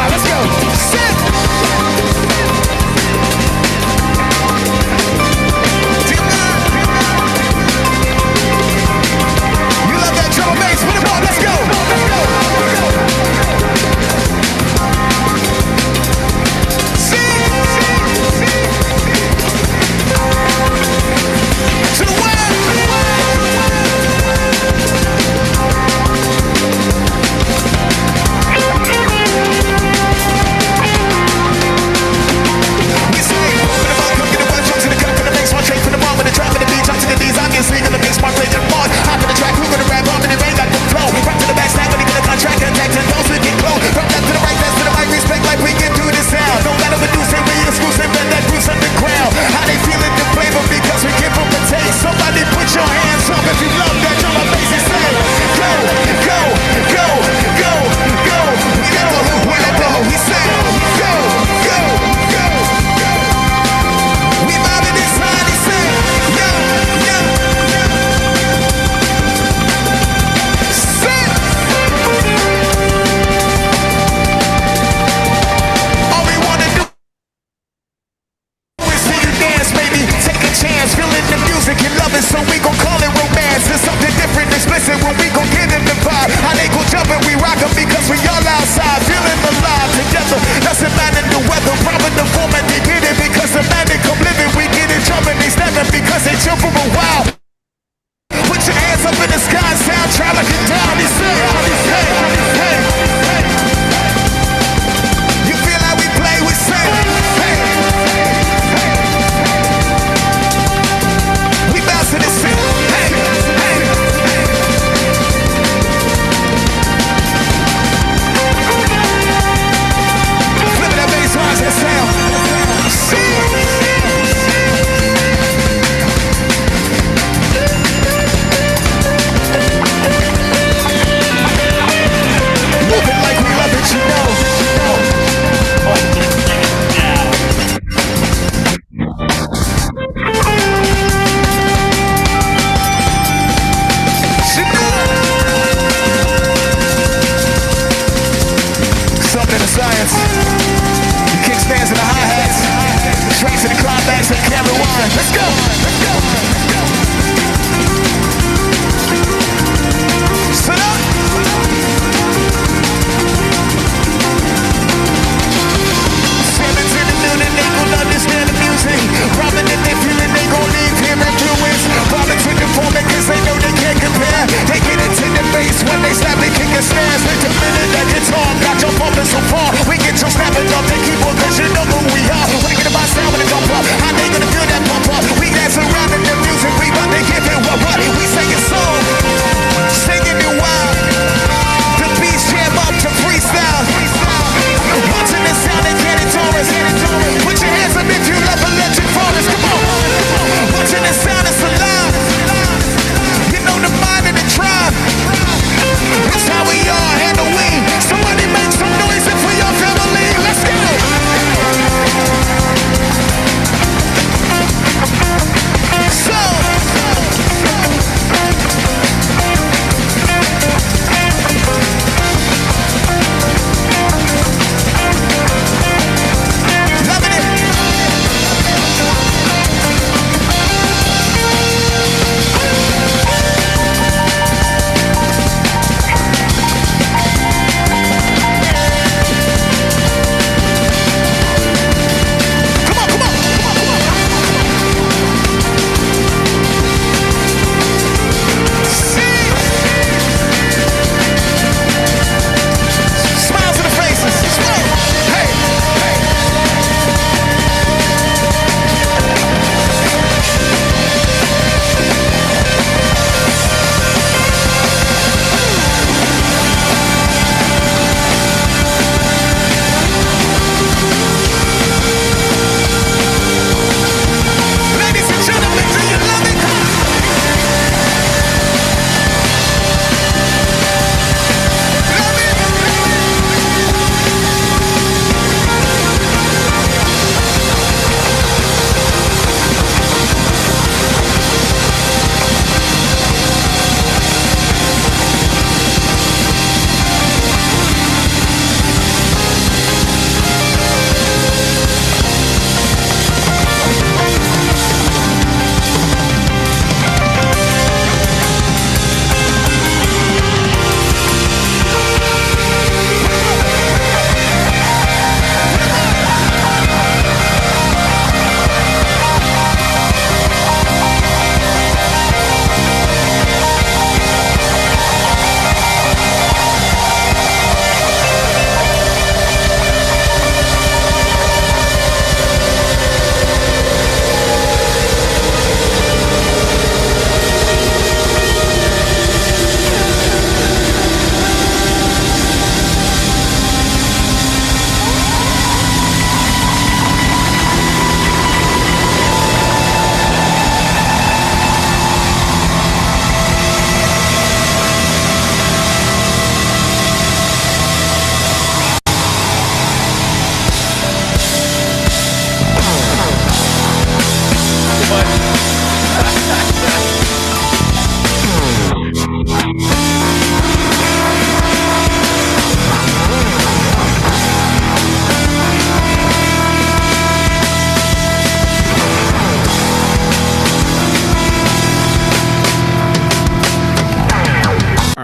Let's go. Sit. You love that drum and bass. Put it on. Let's go. To the world. We say, open the mouth, cooking the one, jumps in the cut, gonna make smart trade from the bomb, and the trap in the beat, jump to the D's, obviously gonna make smart play to the boss. Hop in the track, who gonna rap, bomb in the rain, got the flow. Rock to the back, snap, when he get a contract, attack, and those who get close. From left to the right, that's to the right, respect like we can do this now. No matter what do, say we exclusive, and that group's underground. How they feel it, the flavor, because we give them a taste. Somebody put your hands up if you love that drum and bass and say, go, go, go, go, go. We let the whole, he said, go, go, go, go. We mobbing inside, he said, yo, yo, yo. Sit. All we wanna do is see you dance, baby. Take a chance, feeling the music and love it, so we gon' call it romance. It's something different, explicit when we gon' get in the vibe. How they gon' jump and we rock 'em because we all outside, feeling alive together. Doesn't matter the weather, proper the format, they get it because the magic come living. We get it jumping, they stepping because they chill for a while. Put your hands up in the sky, sound traveling down. He said, hey, hey, hey. You feel how we play, we say, hey, hey. We bounce to this shit, hey, hey, hey.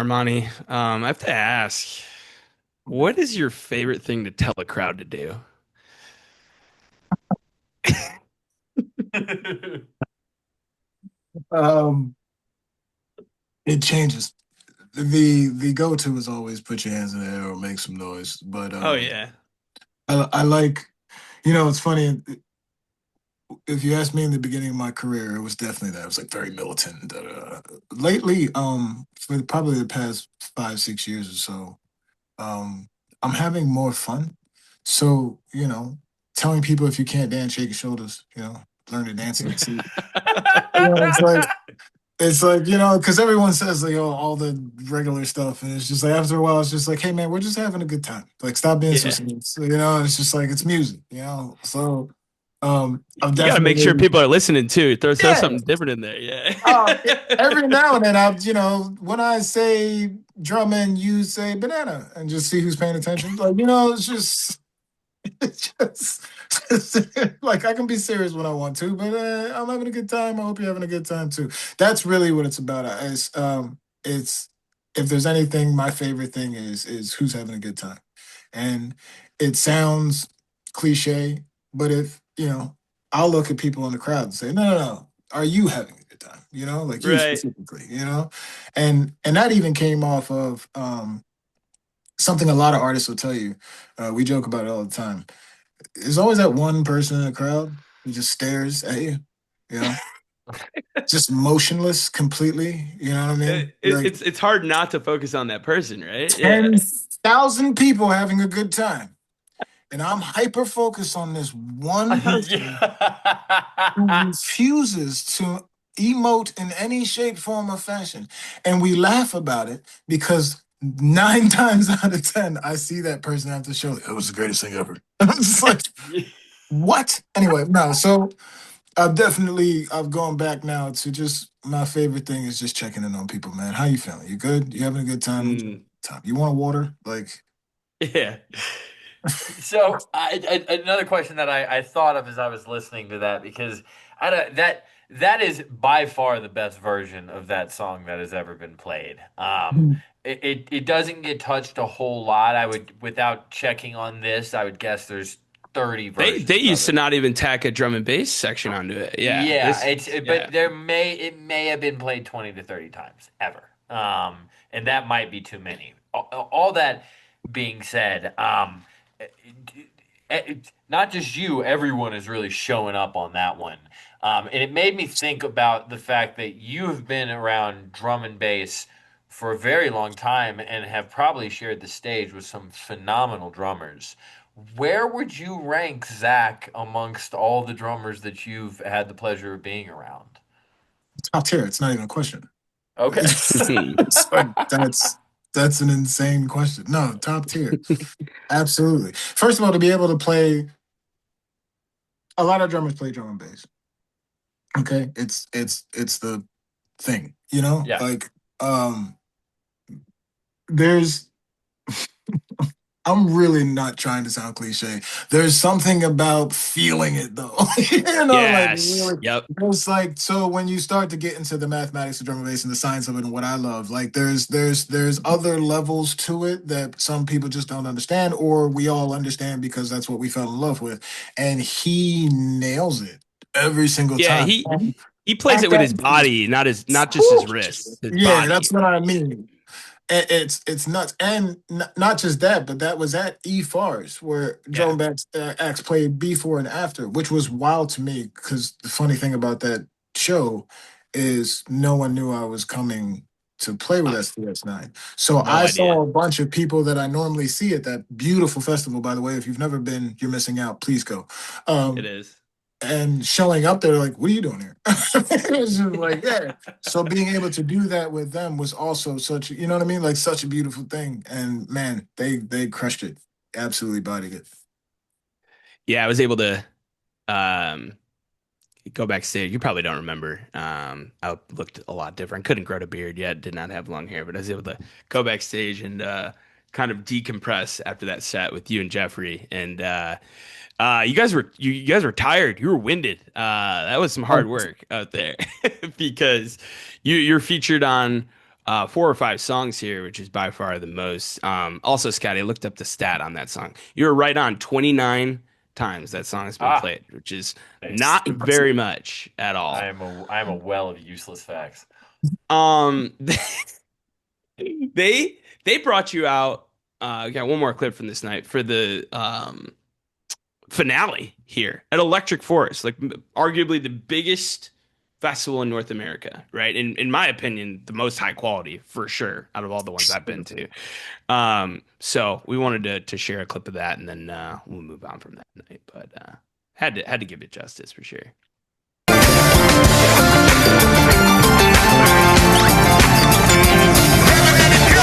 Armani, I have to ask, what is your favorite thing to tell a crowd to do? Um, it changes. The go to is always put your hands in the air or make some noise. But Oh yeah. I like, it's funny. If you asked me in the beginning of my career, it was definitely that. It was like very militant. Da, da, da. Lately, for probably the past 5, 6 years or so, um, I'm having more fun. So, telling people if you can't dance, shake your shoulders. Learn to dance and see. It's like because everyone says like all the regular stuff, and it's just like after a while, it's just like, hey man, we're just having a good time. Like stop being so Yeah. serious. It's just like it's music. So, I've You got to make sure definitely people are listening too. Throw yeah. something different in there. Yeah. Every now and then, when I say drum and you say banana, and just see who's paying attention. Like it's just. It's like I can be serious when I want to, but I'm having a good time. I hope you're having a good time too. That's really what it's about. It's if there's anything, my favorite thing is who's having a good time, and it sounds cliche, but if I'll look at people in the crowd and say, no, no, no, are you having a good time? Like you Right. specifically, and that even came off of something a lot of artists will tell you. We joke about it all the time. There's always that one person in the crowd who just stares at you, you know, just motionless completely. You know what I mean? Like It's hard not to focus on that person, right? Yeah. 10,000 people having a good time. And I'm hyper focused on this one person who Yeah. refuses to emote in any shape, form, or fashion. And we laugh about it because 9 times out of 10, I see that person after the show. It was the greatest thing ever. I'm just like, what? Anyway, no. So I've gone back now to just my favorite thing is just checking in on people, man. How you feeling? You good? You having a good time? Mm, Top. You want a water? Like, yeah. So another question that I thought of as I was listening to that because that is by far the best version of that song that has ever been played. It doesn't get touched a whole lot. I would without checking on this, I would guess there's 30 They versions of used to it. not even tack a drum and bass section onto it. Yeah. Yeah, Yeah. but it may have been played 20 to 30 times ever. And that might be too many. All that being said, not just you, everyone is really showing up on that one. And it made me think about the fact that you have been around drum and bass for a very long time and have probably shared the stage with some phenomenal drummers. Where would you rank Zach amongst all the drummers that you've had the pleasure of being around? top tier. It's not even a question. Okay. It's like that's an insane question. No, top tier. Absolutely. First of all, to be able to play, a lot of drummers play drum and bass. Okay, it's the thing. Yeah. Like there's I'm really not trying to sound cliche. There's something about feeling it though. Like Yes. really. Yep. It's like so when you start to get into the mathematics of drum and bass and the science of it and what I love, like there's other levels to it that some people just don't understand, or we all understand because that's what we fell in love with. And he nails it every single Yeah, time. he plays At it with that, his body, not just his wrist, his yeah, body. that's what I mean. It's nuts, and not just that, but that was at E-Fars where Yeah. Joan Bax Axe played before and after, which was wild to me because the funny thing about that show is no one knew I was coming to play with Uh, STS9. So no I idea. saw a bunch of people that I normally see at that beautiful festival. By the way, if you've never been, you're missing out. Please go. It Um, is. and showing up there like, what are you doing here? It was just like, yeah. So being able to do that with them was also such, you know what I mean? Like such a beautiful thing. And man, they crushed it. Absolutely bodied it. Yeah, I was able to um go backstage. You probably don't remember. I looked a lot different. Couldn't grow a beard yet. Did not have long hair, but I was able to go backstage and kind of decompress after that set with you and Jeffrey. And you guys were tired. You were winded. That was some hard Oh, work out there because you're featured on 4 or 5 songs here, which is by far the most. Also, Scotty, I looked up the stat on that song. You were right on 29 times that song has been played, which is not very much at all. I am a well of useless facts. They brought you out. Got one more clip from this night for the finale here at Electric Forest, like arguably the biggest festival in North America, right? In my opinion, the most high quality for sure out of all the ones I've been to. So we wanted to share a clip of that, and then we'll move on from that night. But had to give it justice for sure. Let it go!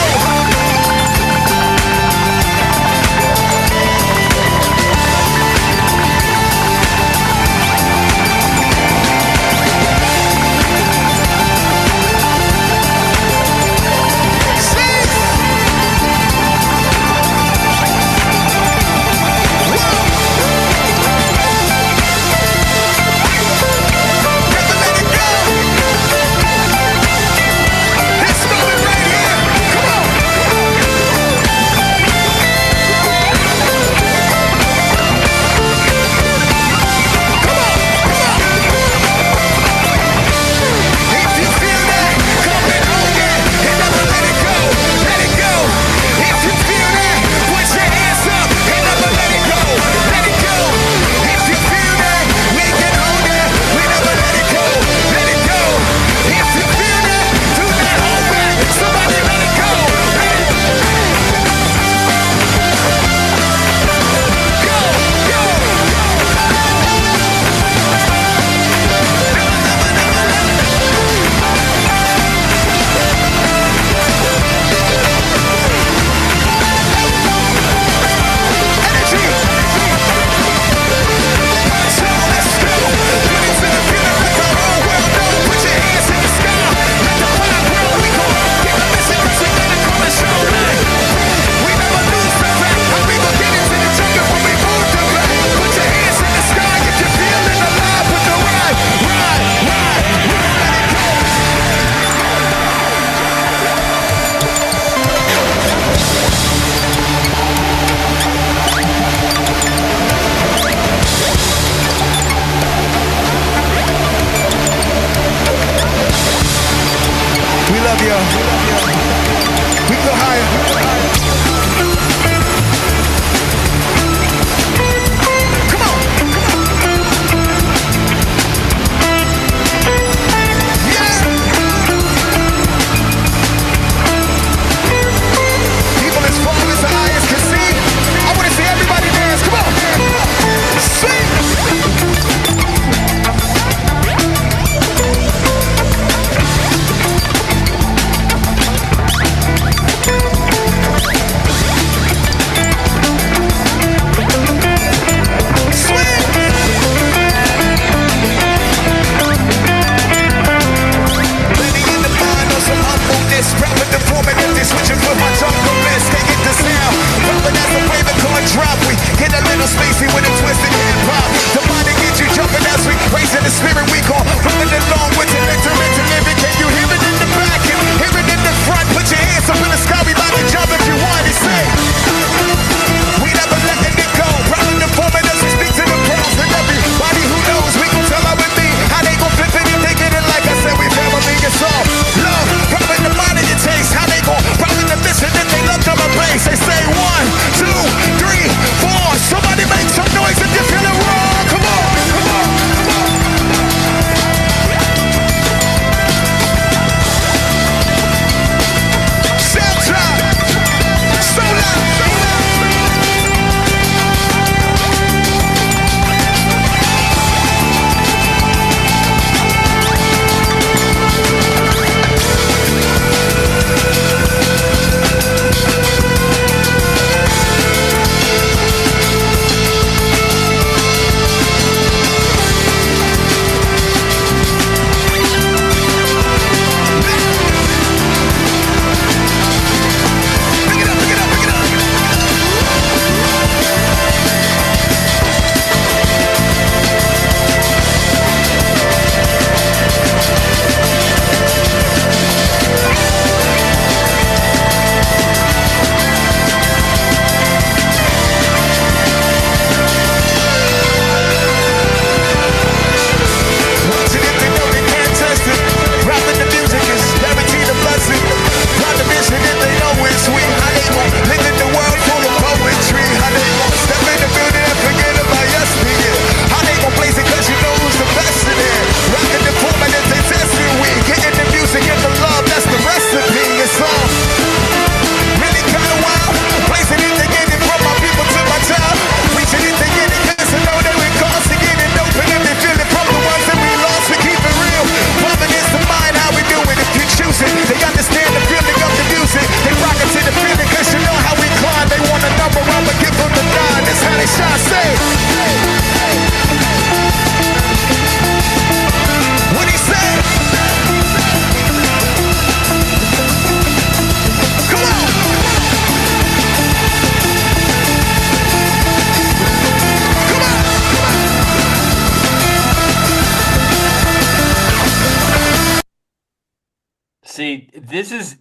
See, this is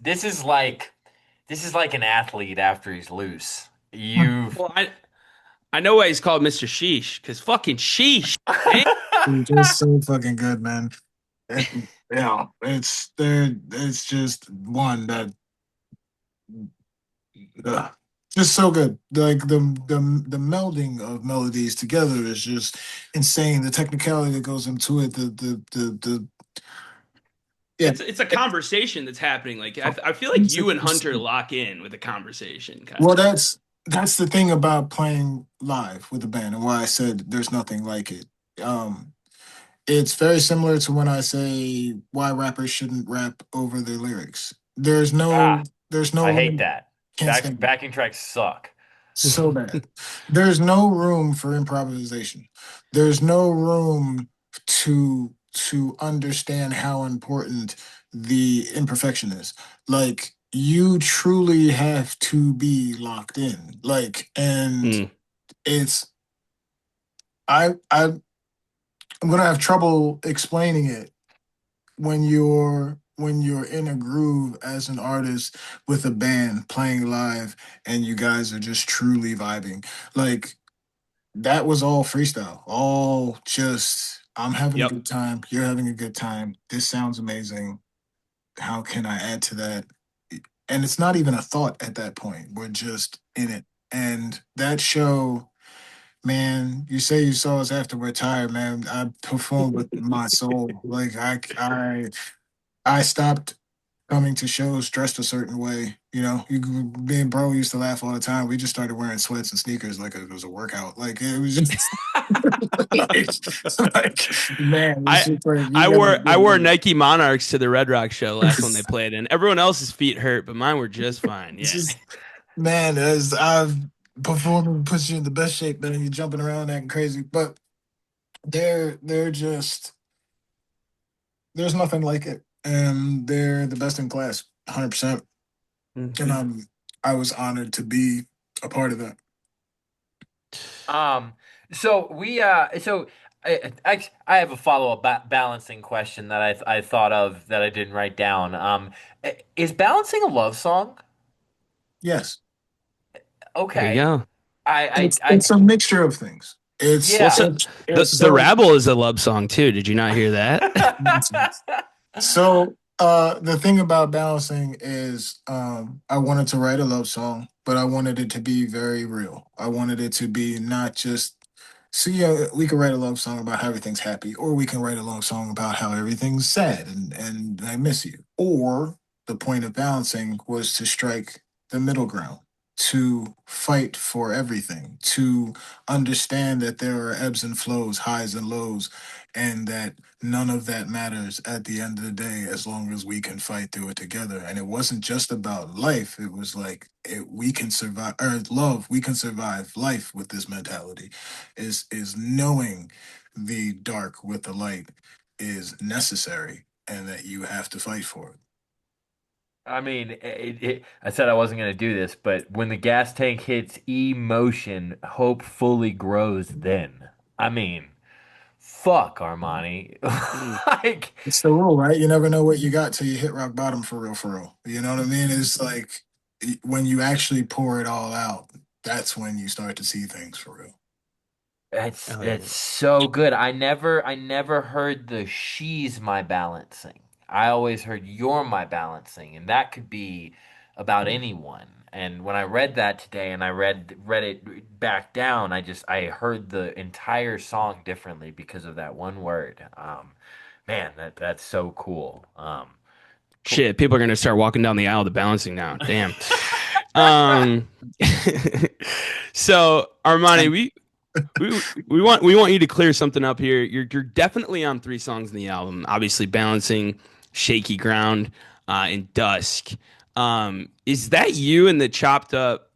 like an athlete after he's loose. You've Well, I know why he's called Mr. Sheesh, because fucking sheesh, man. It's just so fucking good, man. And, yeah, it's there. It's just one that uh, just so good. Like the melding of melodies together is just insane. The technicality that goes into it, the yeah. It's a conversation that's happening. Like I feel like you and Hunter 100%. lock in with a conversation, kind Well, of. that's the thing about playing live with a band, and why I said there's nothing like it. Um, it's very similar to when I say why rappers shouldn't rap over their lyrics. ah, There's no I hate room. that. Can't stand it. Backing tracks suck. So bad. There's no room for improvisation. There's no room to understand how important the imperfection is. Like you truly have to be locked in. Like and Mm. it's I'm gonna have trouble explaining it when you're in a groove as an artist with a band playing live and you guys are just truly vibing. Like that was all freestyle, all just I'm having a Yep. good time, you're having a good time. This sounds amazing. How can I add to that? And it's not even a thought at that point. We're just in it. And that show, man, you say you saw us after we're tired, man. I performed with my soul. Like I stopped coming to shows dressed a certain way. You know, me and bro used to laugh all the time. We just started wearing sweats and sneakers like it was a workout. Like it was just like man, it's I just like you I gotta wore I wore do Nike Monarchs to the Red Rock show last one they it. played, and everyone else's feet hurt, but mine were just fine. It's Yeah. just man, as I've performing puts you in the best shape, man. You're jumping around acting crazy, but they're just there's nothing like it, and they're the best in class, 100%. And Mhm. I was honored to be a part of that. Um, so I have a follow-up balancing question that I thought of that I didn't write down. Is balancing a love song? Yes, There you Okay. go. I it's a mixture of things. Well, yeah. so the It's the so Rabble is a love song too. Did you not hear that? so the thing about balancing is I wanted to write a love song, but I wanted it to be very real. I wanted it to be not just so yeah, we can write a love song about how everything's happy, or we can write a love song about how everything's sad and I miss you. Or the point of balancing was to strike the middle ground, to fight for everything, to understand that there are ebbs and flows, highs and lows, and that none of that matters at the end of the day as long as we can fight through it together. And it wasn't just about life, it was like we can survive or love, we can survive life with this mentality. Is knowing the dark with the light is necessary and that you have to fight for it. I mean, I said I wasn't going to do this, but when the gas tank hits emotion, hope fully grows then. I mean, fuck, Armani. Mm. Like, It's the rule, right? You never know what you got till you hit rock bottom for real, for real. You know what I mean? It's like when you actually pour it all out, that's when you start to see things for real. that's Oh yeah. that's so good. I never heard the she's my balancing. I always heard you're my balancing, and that could be about anyone. And when I read that today and I read it back down, I heard the entire song differently because of that one word. Man, that's so cool. Cool. Shit, people are gonna start walking down the aisle to balancing now. Damn. Um. So Armani, we want you to clear something up here. You're definitely on three songs in the album. Obviously, balancing, shaky ground, and dusk. Is that you in the chopped up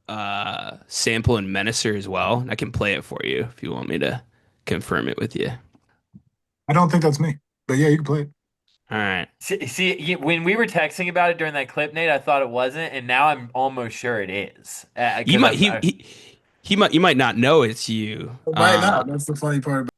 sample and menacer as well? I can play it for you if you want me to confirm it with you. I don't think that's me, but yeah, you can play it. All right. When we were texting about it during that clip, Nate, I thought it wasn't, and now I'm almost sure it is. You Because might he might not know it's you. Right now, that's the funny part.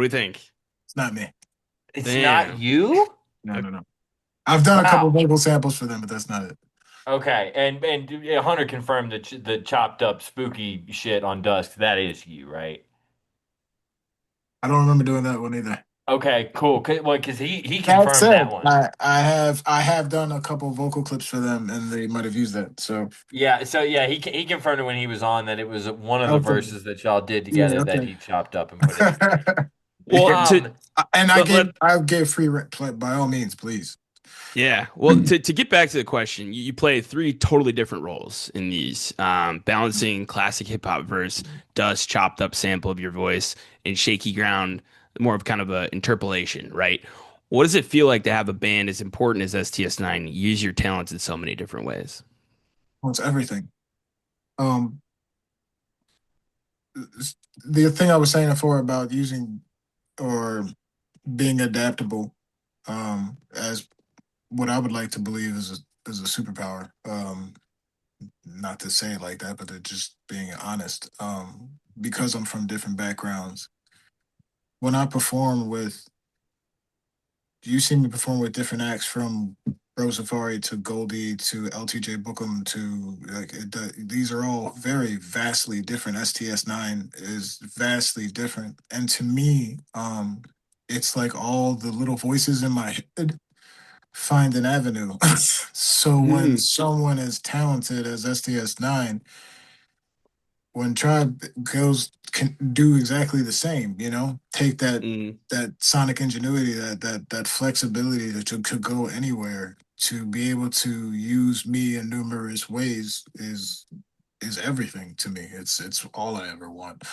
do we think? It's not me. It's not Damn. you? No, no, no. I've done a couple Wow. vocal samples for them, but that's not it. Okay, and yeah, Hunter confirmed that the chopped up spooky shit on Dusk. That is you, right? I don't remember doing that one either. Okay, cool. Well, because he That confirmed that said, one. I have done a couple vocal clips for them, and they might have used that. So Yeah, so yeah, he confirmed it when he was on that it was one of the okay, verses that y'all did yeah, together that okay. he chopped up and put in there. Well, to Um, And let, let I gave free rent play by all means, please. Yeah. Well, to get back to the question, you play three totally different roles in these, balancing classic hip hop verse, dust, chopped up sample of your voice, and shaky ground, more of kind of a interpolation, right? What does it feel like to have a band as important as STS9 use your talents in so many different ways? Well, it's everything. Um, the thing I was saying before about using or being adaptable, as what I would like to believe is a superpower. Not to say it like that, but to just being honest. Because I'm from different backgrounds. When I perform with, you see me perform with different acts from Bro Safari to Goldie to LTJ Bookham to these are all very vastly different. STS9 is vastly different, and to me, it's like all the little voices in my head find an avenue. So when Mm, someone as talented as STS9, when Tribe goes can do exactly the same, take mm, that sonic ingenuity, that flexibility to go anywhere, to be able to use me in numerous ways is everything to me. It's all I ever want.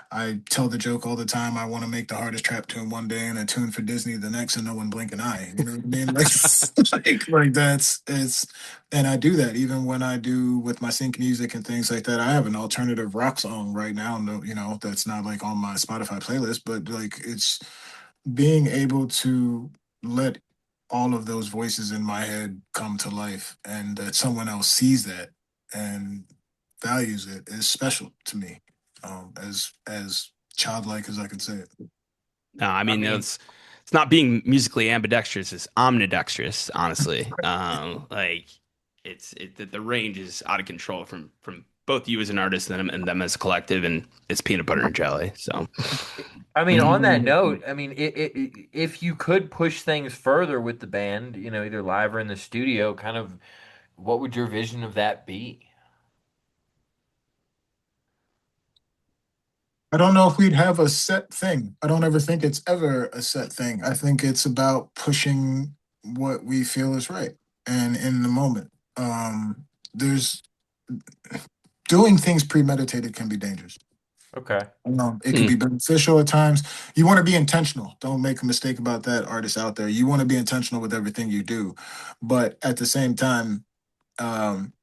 I tell the joke all the time. I want to make the hardest trap tune one day and a tune for Disney the next, and no one blink an eye. You know what I mean? Like that's it's, and I do that even when I do with my sync music and things like that. I have an alternative rock song right now. No, that's not like on my Spotify playlist, but like it's being able to let all of those voices in my head come to life, and that someone else sees that and values it is special to me, as childlike as I can say it. no, I I mean mean, it's not being musically ambidextrous; it's omnidextrous. Honestly, like the range is out of control from both you as an artist and them as a collective, and it's peanut butter and jelly. So, on that note, if you could push things further with the band, either live or in the studio, kind of, what would your vision of that be? I don't know if we'd have a set thing. I don't ever think it's ever a set thing. I think it's about pushing what we feel is right and in the moment. There's doing things premeditated can be dangerous. Okay. It can be hmm, beneficial at times. You want to be intentional. Don't make a mistake about that, artists out there. You want to be intentional with everything you do, but at the same time, um,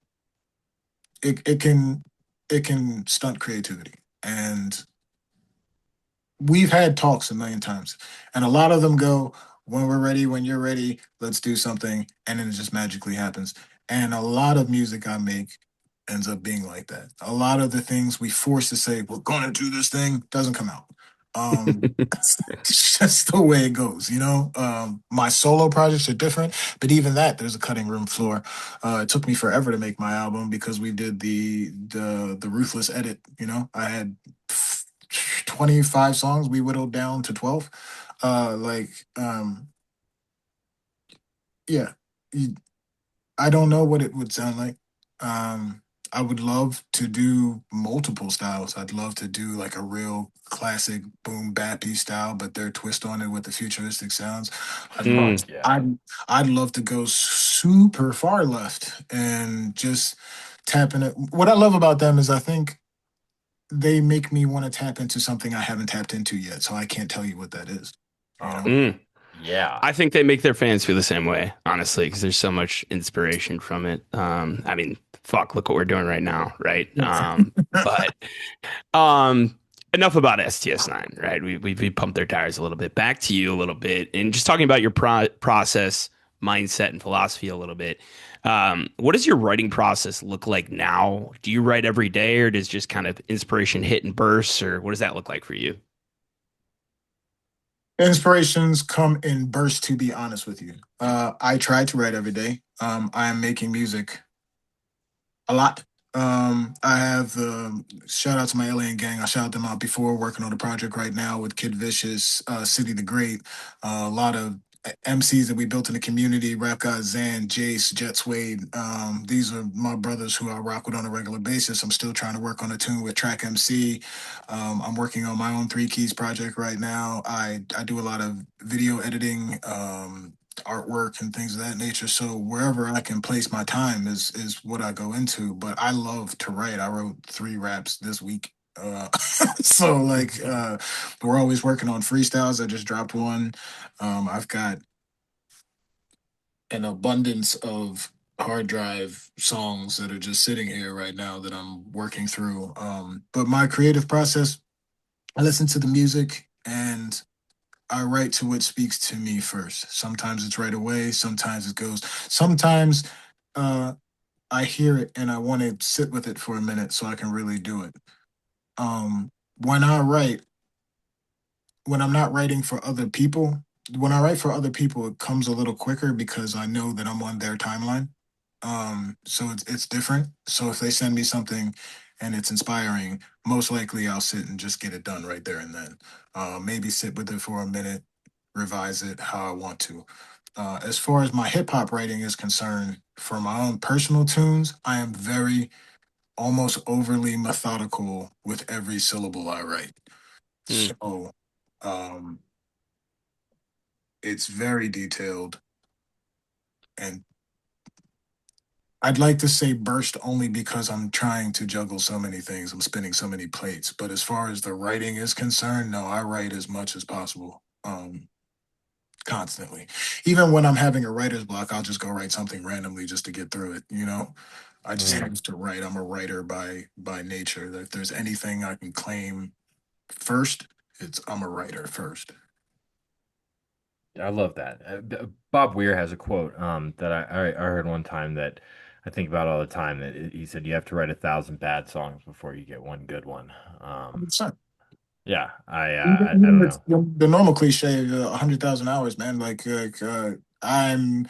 it can stunt creativity. And we've had talks a million times, and a lot of them go, when we're ready, when you're ready, let's do something, and then it just magically happens. And a lot of music I make ends up being like that. A lot of the things we force to say we're going to do this thing doesn't come out. It's just the way it goes. My solo projects are different, but even that, there's a cutting room floor. It took me forever to make my album because we did the ruthless edit. I had 25 songs, we whittled down to 12. Like, yeah, you- I don't know what it would sound like. Um, I would love to do multiple styles. I'd love to do like a real classic boom bappy style, but their twist on it with the futuristic sounds. I'd love, mm. Fuck yeah. I'd love to go super far left and just tap in it. What I love about them is I think they make me want to tap into something I haven't tapped into yet. So I can't tell you what that is. You Oh, know? Mm. yeah. I think they make their fans feel the same way, honestly, because there's so much inspiration from it. I mean, fuck, look what we're doing right now, right? But um, enough about STS9, right? We pumped their tires a little bit. Back to you a little bit, and just talking about your process, mindset, and philosophy a little bit. What does your writing process look like now? Do you write every day, or does just kind of inspiration hit and bursts, or what does that look like for you? Inspirations come in bursts, to be honest with you. I try to write every day. I am making music a lot. I have shout out to my alien gang. I shouted them out before. Working on a project right now with Kid Vicious, City the Great. A lot of MCs that we built in the community. Rap God Zan, Jace, Jet Suede. These are my brothers who I rock with on a regular basis. I'm still trying to work on a tune with Track MC. I'm working on my own Three Keys project right now. I do a lot of video editing. Artwork and things of that nature. So wherever I can place my time is what I go into. But I love to write. I wrote 3 raps this week. So like we're always working on freestyles. I just dropped one. I've got an abundance of hard drive songs that are just sitting here right now that I'm working through. But my creative process, I listen to the music and I write to what speaks to me first. Sometimes it's right away. Sometimes it goes. Sometimes uh, I hear it and I want to sit with it for a minute so I can really do it. When I write, when I'm not writing for other people, when I write for other people, it comes a little quicker because I know that I'm on their timeline. So it's different. So if they send me something and it's inspiring, most likely I'll sit and just get it done right there and then. Maybe sit with it for a minute, revise it how I want to. As far as my hip hop writing is concerned, for my own personal tunes, I am very almost overly methodical with every syllable I write. Mm. So um, it's very detailed, and I'd like to say burst only because I'm trying to juggle so many things. I'm spinning so many plates. But as far as the writing is concerned, no, I write as much as possible. Constantly. Even when I'm having a writer's block, I'll just go write something randomly just to get through it, you know? I just Mm. have to write. I'm a writer by nature. If there's anything I can claim first, it's I'm a writer first. I love that. Bob Weir has a quote that I heard one time that I think about all the time. He said you have to write 1,000 bad songs before you get one good one. Um, 100%. yeah, I don't It's know. the normal cliche of 100,000 hours, man. I'm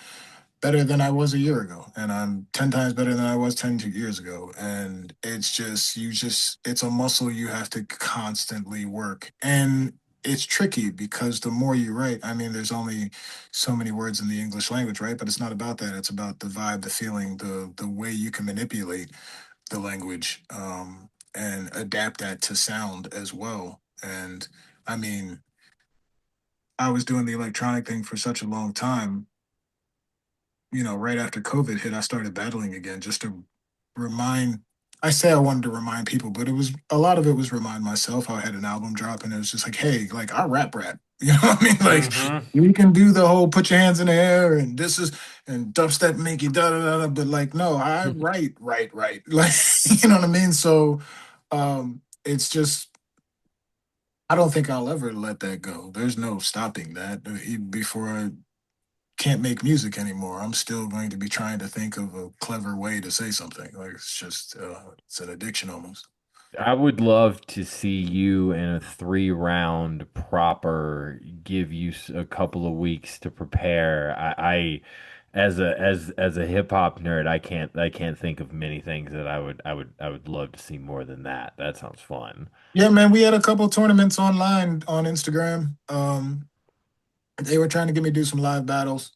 better than I was a year ago, and I'm 10 times better than I was 10 years ago. And it's just, it's a muscle you have to constantly work. And it's tricky because the more you write, I mean, there's only so many words in the English language, right? But it's not about that. It's about the vibe, the feeling, the way you can manipulate the language and adapt that to sound as well. And I mean, I was doing the electronic thing for such a long time. Right after COVID hit, I started battling again just to remind. I say I wanted to remind people, but it was a lot of it was remind myself. I had an album drop, and it was just like, hey, like I rap. You know what I mean? Like Hmm. you can do the whole put your hands in the air and this is and dubstep make you da da da, da, but like no, I write. Like you know what I mean? So it's just I don't think I'll ever let that go. There's no stopping that. Before I can't make music anymore, I'm still going to be trying to think of a clever way to say something. Like it's an addiction almost. I would love to see you in a 3 round proper, give you a couple of weeks to prepare. As a hip hop nerd, I can't think of many things that I would love to see more than that. That sounds fun. Yeah, man, we had a couple tournaments online on Instagram. They were trying to get me to do some live battles,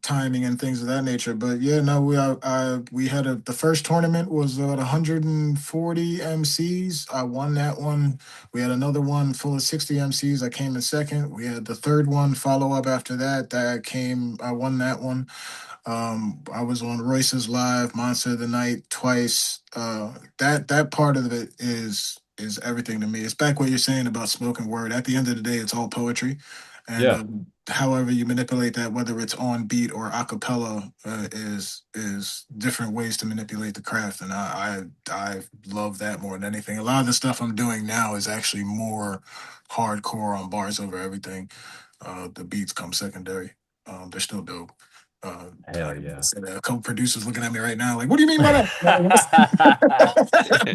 timing and things of that nature. But yeah, no, we had the first tournament was 140 MCs. I won that one. We had another one full of 60 MCs. I came in second. We had the third one follow up after that. I won that one. I was on Royce's live Monster of the Night twice. That part of it is everything to me. It's back what you're saying about spoken word. At the end of the day, it's all poetry, and Yeah. however you manipulate that, whether it's on beat or a cappella, is different ways to manipulate the craft. And I love that more than anything. A lot of the stuff I'm doing now is actually more hardcore on bars over everything. The beats come secondary. They're still dope. Hell yeah. A couple producers looking at me right now, like, "What do you mean by that?"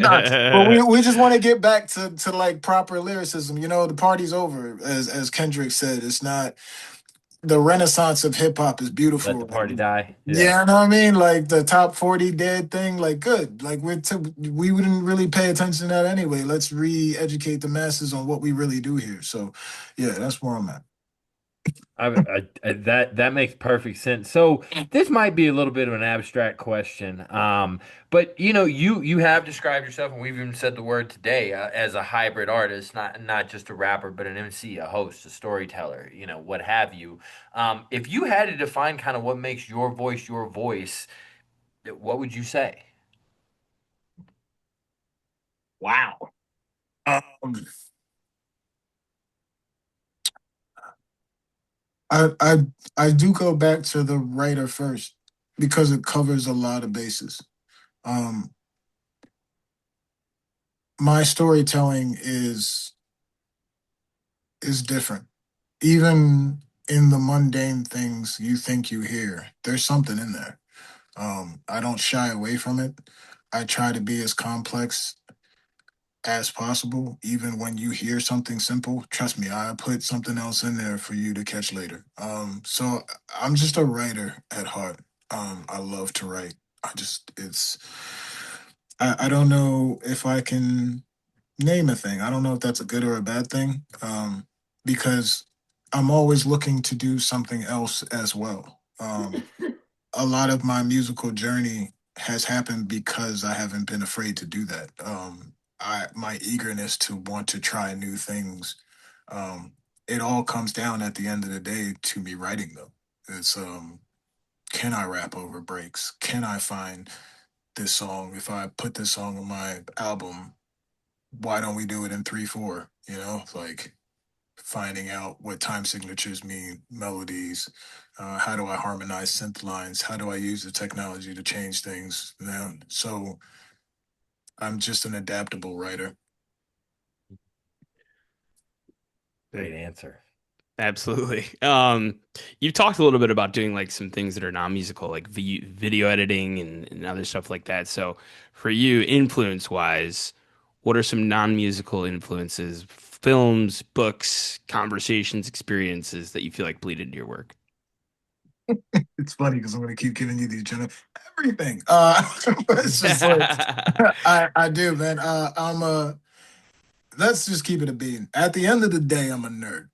Nah, but we just want to get back to like proper lyricism. You know, the party's over, as Kendrick said. It's not the renaissance of hip hop is Let beautiful. the Like, party die. Yeah. yeah, you know what I mean? Like the top 40 dead thing, like good. Like we wouldn't really pay attention to that anyway. Let's re-educate the masses on what we really do here. So yeah, that's where I'm at. That makes perfect sense. So this might be a little bit of an abstract question, but you have described yourself, and we've even said the word today as a hybrid artist, not just a rapper, but an MC, a host, a storyteller, what have you. If you had to define kind of what makes your voice, what would you say? Wow. Um, I I I do go back to the writer first because it covers a lot of bases. Um, my storytelling is different. Even in the mundane things you think you hear, there's something in there. I don't shy away from it. I try to be as complex as possible, even when you hear something simple. Trust me, I put something else in there for you to catch later. So I'm just a writer at heart. I love to write. I don't know if I can name a thing. I don't know if that's a good or a bad thing, because I'm always looking to do something else as well. A lot of my musical journey has happened because I haven't been afraid to do that. My eagerness to want to try new things. Um, it all comes down at the end of the day to me writing them. It's can I rap over breaks? Can I find this song? If I put this song on my album, why don't we do it in 3/4? You know, like finding out what time signatures mean, melodies. How do I harmonize synth lines? How do I use the technology to change things? So I'm just an adaptable writer. Great answer. Absolutely. You've talked a little bit about doing like some things that are non-musical, like video editing and other stuff like that. So, for you, influence-wise, what are some non-musical influences, films, books, conversations, experiences that you feel like bleed into your work? It's funny because I'm going to keep giving you these general everything. But it's just like I do, man. I'm a let's just keep it a bean. At the end of the day, I'm a nerd.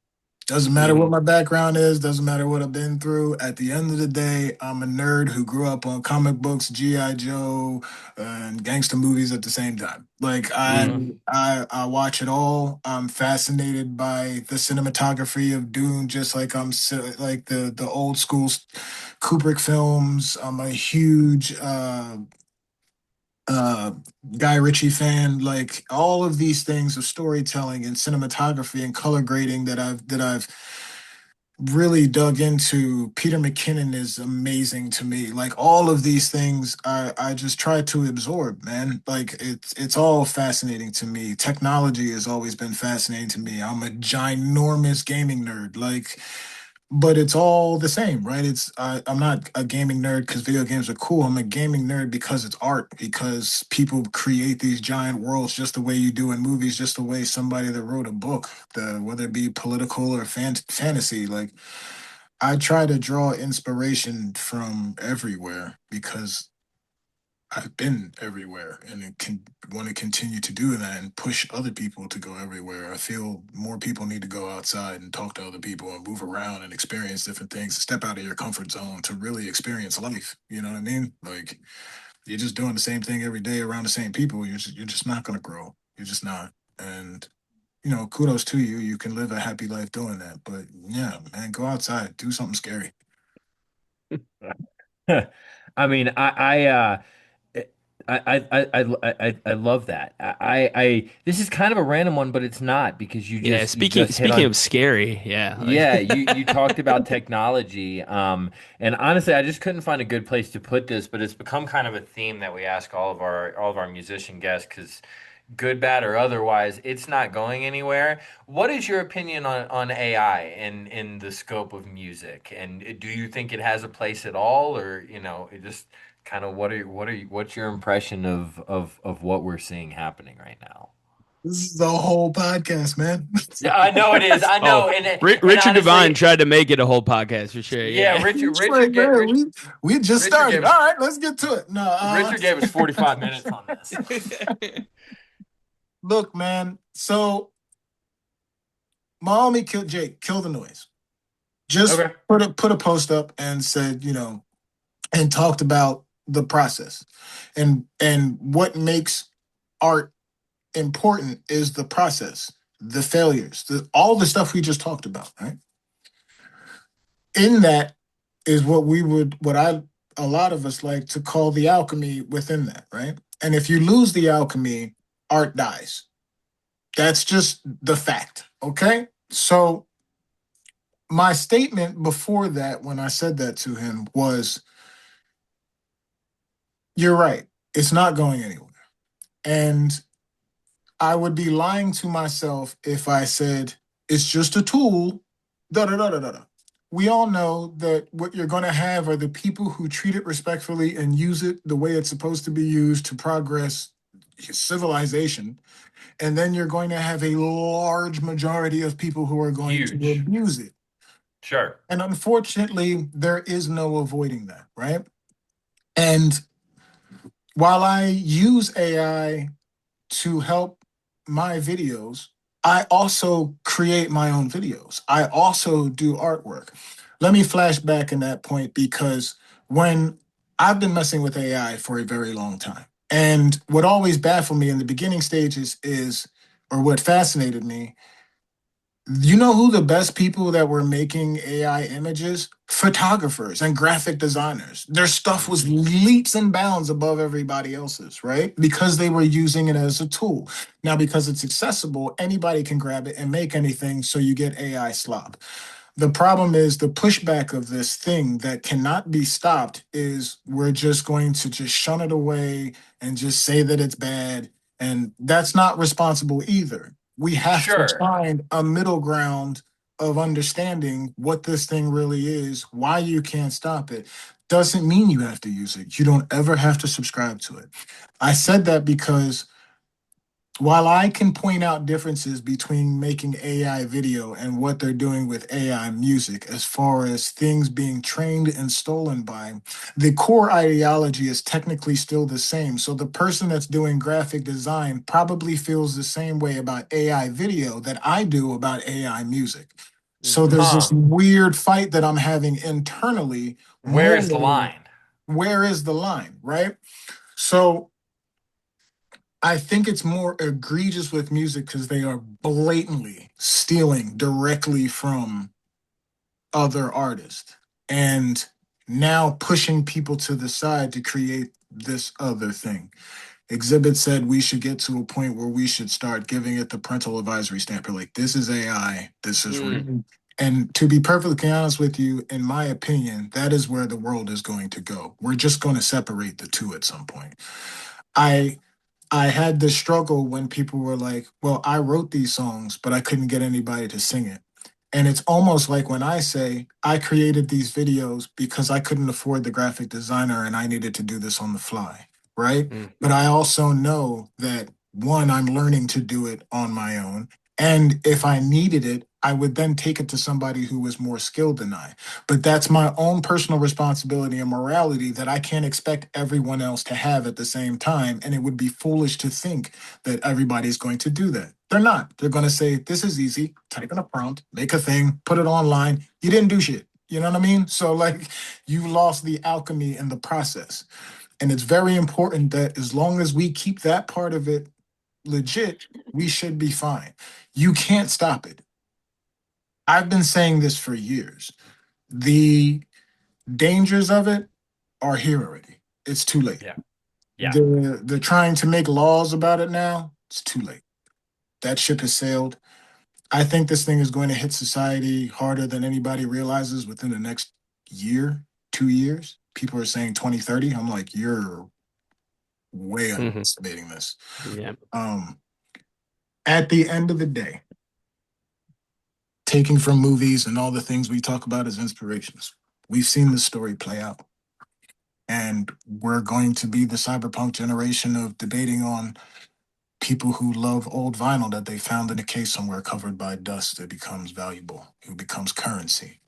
Doesn't matter what Hmm. my background is, doesn't matter what I've been through. At the end of the day, I'm a nerd who grew up on comic books, G.I. Joe, and gangster movies at the same time. Like Hmm. I watch it all. I'm fascinated by the cinematography of Dune, just like like the old school Kubrick films. I'm a huge uh Guy Ritchie fan. Like all of these things of storytelling and cinematography and color grading that I've really dug into. Peter McKinnon is amazing to me. Like all of these things I just try to absorb, man. Like it's all fascinating to me. Technology has always been fascinating to me. I'm a ginormous gaming nerd. Like but it's all the same, right? I'm not a gaming nerd because video games are cool. I'm a gaming nerd because it's art, because people create these giant worlds just the way you do in movies, just the way somebody that wrote a book, whether it be political or fantasy. Like I try to draw inspiration from everywhere because I've been everywhere and it can want to continue to do that and push other people to go everywhere. I feel more people need to go outside and talk to other people and move around and experience different things, step out of your comfort zone to really experience life. You know what I mean? Like you're just doing the same thing every day around the same people. You're just not gonna grow. You're just not. And kudos to you. You can live a happy life doing that. But yeah, man, go outside, do something scary. I mean, I love that. This is kind of a random one, but it's not because you Yeah, just you speaking just hit speaking of on. scary, yeah, like Yeah, you talked about technology, and honestly, I just couldn't find a good place to put this, but it's become kind of a theme that we ask all of our musician guests because good, bad, or otherwise, it's not going anywhere. What is your opinion on AI in the scope of music? And do you think it has a place at all, or it just kind of what's your impression of what we're seeing happening right now? This is the whole podcast, man. Yeah, I know it is. I Oh, know, and Richard Devine honestly, tried to make it a whole podcast for sure. yeah, Yeah. Richard It's Richard like, get man, Rich, we just Richard gave started. All us right, let's get to it. No, Richard gave us 45 minutes on this. look, man. So my homie killed Jake, kill the noise. Just Okay. put a post up and said, and talked about the process, and what makes art important is the process, the failures, all the stuff we just talked about, right? In that is what a lot of us like to call the alchemy within that, right? And if you lose the alchemy, art dies. That's just the fact, okay? So my statement before that, when I said that to him, was, you're right. It's not going anywhere. And I would be lying to myself if I said it's just a tool. Da da da da da. Da. We all know that what you're going to have are the people who treat it respectfully and use it the way it's supposed to be used to progress civilization. And then you're going to have a large majority of people who are going to Huge. abuse it. Sure. And unfortunately, there is no avoiding that, right? And while I use AI to help my videos, I also create my own videos. I also do artwork. Let me flash back in that point because when I've been messing with AI for a very long time. And what always baffled me in the beginning stages or what fascinated me, you know who the best people that were making AI images? Photographers and graphic designers. Their stuff was Hmm. leaps and bounds above everybody else's, right? Because they were using it as a tool. Now, because it's accessible, anybody can grab it and make anything, so you get AI slop. The problem is the pushback of this thing that cannot be stopped is we're just going to just shun it away and just say that it's bad. And that's not responsible either. We have to Sure. find a middle ground of understanding what this thing really is, why you can't stop it. Doesn't mean you have to use it. You don't ever have to subscribe to it. I said that because while I can point out differences between making AI video and what they're doing with AI music, as far as things being trained and stolen by, the core ideology is technically still the same. So the person that's doing graphic design probably feels the same way about AI video that I do about AI music. So Mhm. there's this Huh. weird fight that I'm having internally. Where is the Morally, line? where is the line, right? So I think it's more egregious with music because they are blatantly stealing directly from other artists and now pushing people to the side to create this other thing. Exhibit said we should get to a point where we should start giving it the parental advisory stamp. Like, this is AI, this is Mm. real. And to be perfectly honest with you, in my opinion, that is where the world is going to go. We're just going to separate the two at some point. I I had this struggle when people were like, well, I wrote these songs, but I couldn't get anybody to sing it. And it's almost like when I say I created these videos because I couldn't afford the graphic designer and I needed to do this on the fly, right? Mm. But I also know that one, I'm learning to do it on my own. And if I needed it, I would then take it to somebody who was more skilled than I. But that's my own personal responsibility and morality that I can't expect everyone else to have at the same time. And it would be foolish to think that everybody's going to do that. They're not. They're going to say, this is easy, type in a prompt, make a thing, put it online. You didn't do shit. You know what I mean? So, like, you lost the alchemy in the process. And it's very important that as long as we keep that part of it legit, we should be fine. You can't stop it. I've been saying this for years. The dangers of it are here already. It's too late. Yeah. Yeah. They're trying to make laws about it now. It's too late. That ship has sailed. I think this thing is going to hit society harder than anybody realizes within the next year, 2 years. People are saying 2030. I'm like, you're way Hmm. underestimating this. Yeah. Um, at the end of the day, taking from movies and all the things we talk about as inspirations, we've seen the story play out. And we're going to be the cyberpunk generation of debating on people who love old vinyl that they found in a case somewhere covered by dust that becomes valuable, who becomes currency.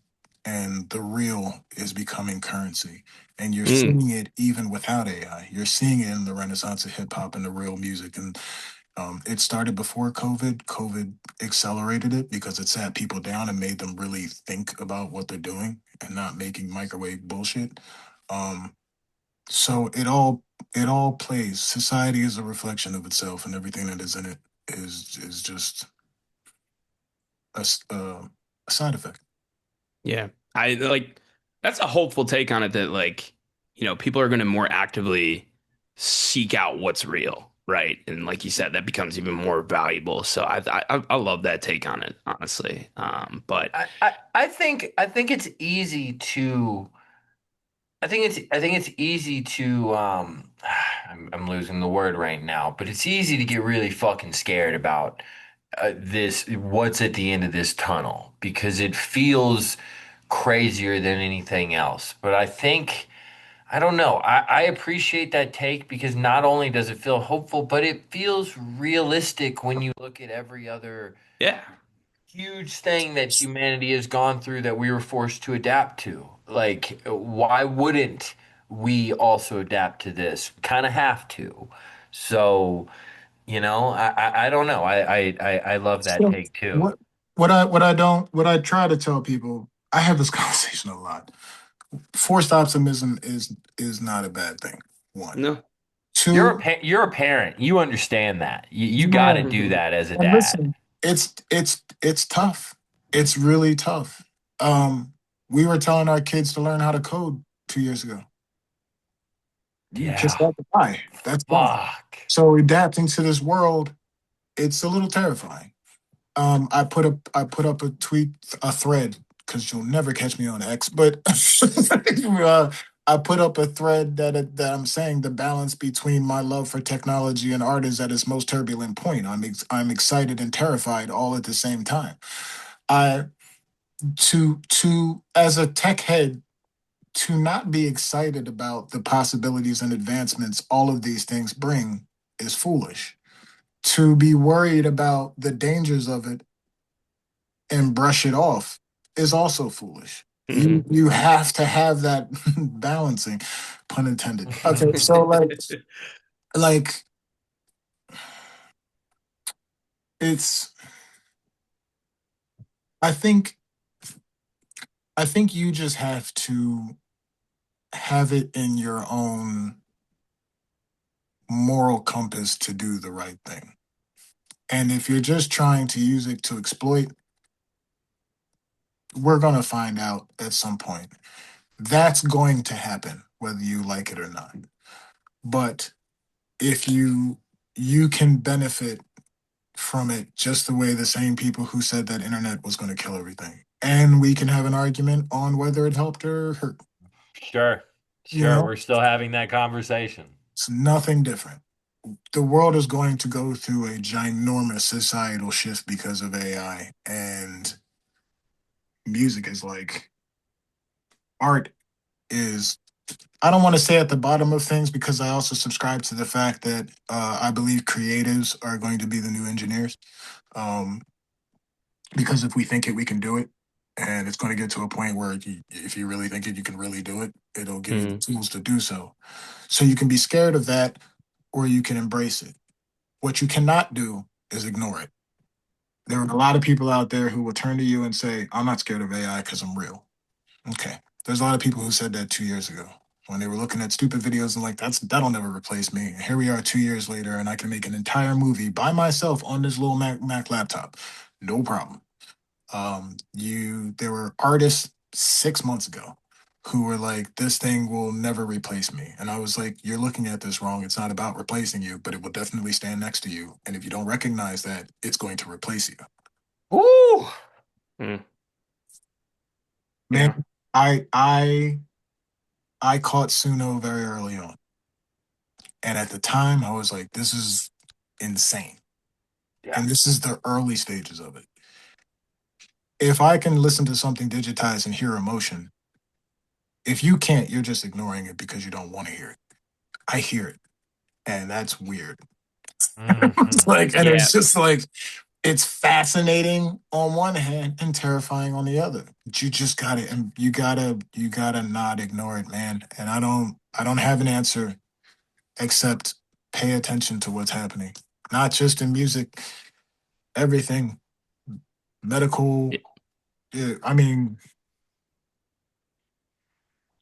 And the real is becoming currency. And you're Mm. seeing it even without AI. You're seeing it in the renaissance of hip hop and the real music. And it started before COVID. COVID accelerated it because it sat people down and made them really think about what they're doing and not making microwave bullshit. Um, so it all plays. Society is a reflection of itself, and everything that is in it is just a side effect. Yeah. I like that's a hopeful take on it that like, people are going to more actively seek out what's real, right? And like you said, that becomes even more valuable. So I love that take on it, honestly. But I think it's easy to I think it's easy to I'm losing the word right now, but it's easy to get really fucking scared about this what's at the end of this tunnel because it feels crazier than anything else. But I don't know. I appreciate that take because not only does it feel hopeful, but it feels realistic when you look at every other yeah. huge thing that humanity has gone through that we were forced to adapt to. Like, why wouldn't we also adapt to this? Kind of have to. So, I don't know. I love that So take too. what I try to tell people, I have this conversation a lot. Forced optimism is not a bad thing. One. No. Two, You're a parent. You understand that. You got yeah. to do that as a And dad. listen, it's tough. It's really tough. Um, we were telling our kids to learn how to code 2 years ago. Just Yeah. like why? That's why. Fuck. So adapting to this world, it's a little terrifying. I put up a thread because you'll never catch me on X, but I put up a thread that I'm saying the balance between my love for technology and art is at its most turbulent point. I'm excited and terrified all at the same time. I to as a tech head to not be excited about the possibilities and advancements all of these things bring is foolish. To be worried about the dangers of it and brush it off is also foolish. Hmm. You have to have that balancing, pun intended. Okay, so like it's I think I think you just have to have it in your own moral compass to do the right thing. And if you're just trying to use it to exploit, we're going to find out at some point. That's going to happen whether you like it or not. But if you can benefit from it just the way the same people who said that internet was going to kill everything. And we can have an argument on whether it helped or hurt. Sure. You Sure. know, We're still having that conversation. it's nothing different. The world is going to go through a ginormous societal shift because of AI, and music is like art is. I don't want to say at the bottom of things because I also subscribe to the fact that I believe creatives are going to be the new engineers. Um, because if we think it, we can do it. And it's going to get to a point where if you really think it, you can really do it. It'll give you the Hmm. tools to do so. So you can be scared of that or you can embrace it. What you cannot do is ignore it. There are a lot of people out there who will turn to you and say, I'm not scared of AI because I'm real. Okay. There's a lot of people who said that 2 years ago when they were looking at stupid videos and like, that'll never replace me. And here we are 2 years later, and I can make an entire movie by myself on this little Mac laptop. No problem. You there were artists 6 months ago who were like, this thing will never replace me. And I was like, you're looking at this wrong. It's not about replacing you, but it will definitely stand next to you. And if you don't recognize that, it's going to replace you. Ooh. Hmm. Yeah. Man, I I I caught Suno very early on. And at the time, I was like, this is insane. Yeah. And this is the early stages of it. If I can listen to something digitized and hear emotion, if you can't, you're just ignoring it because you don't want to hear it. I hear it, and that's weird. It's Hmm. like, and Yeah. it's just like, it's fascinating on one hand and terrifying on the other. But you just gotta, and you gotta not ignore it, man. And I don't have an answer except pay attention to what's happening, not just in music, everything, medical. It- Yeah, I mean,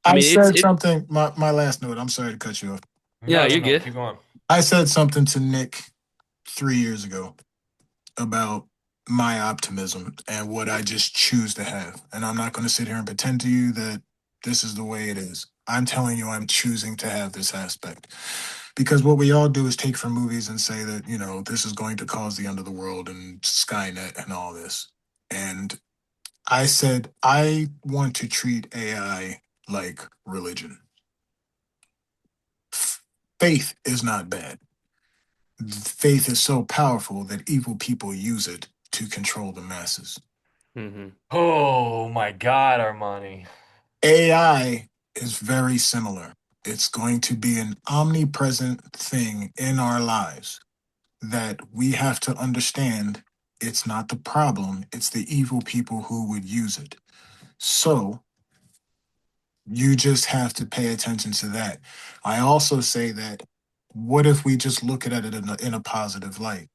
I I mean, it's said it. something. My last note. I'm sorry to cut you off. Yeah, No, no, you're no. good. Keep going. I said something to Nick 3 years ago about my optimism and what I just choose to have. And I'm not going to sit here and pretend to you that this is the way it is. I'm telling you, I'm choosing to have this aspect. Because what we all do is take from movies and say that, this is going to cause the end of the world and Skynet and all this. And I said, I want to treat AI like religion. Faith is not bad. Faith is so powerful that evil people use it to control the masses. Hmm. Oh my God, Armani. AI is very similar. It's going to be an omnipresent thing in our lives that we have to understand it's not the problem, it's the evil people who would use it. So you just have to pay attention to that. I also say that what if we just look at it in a positive light?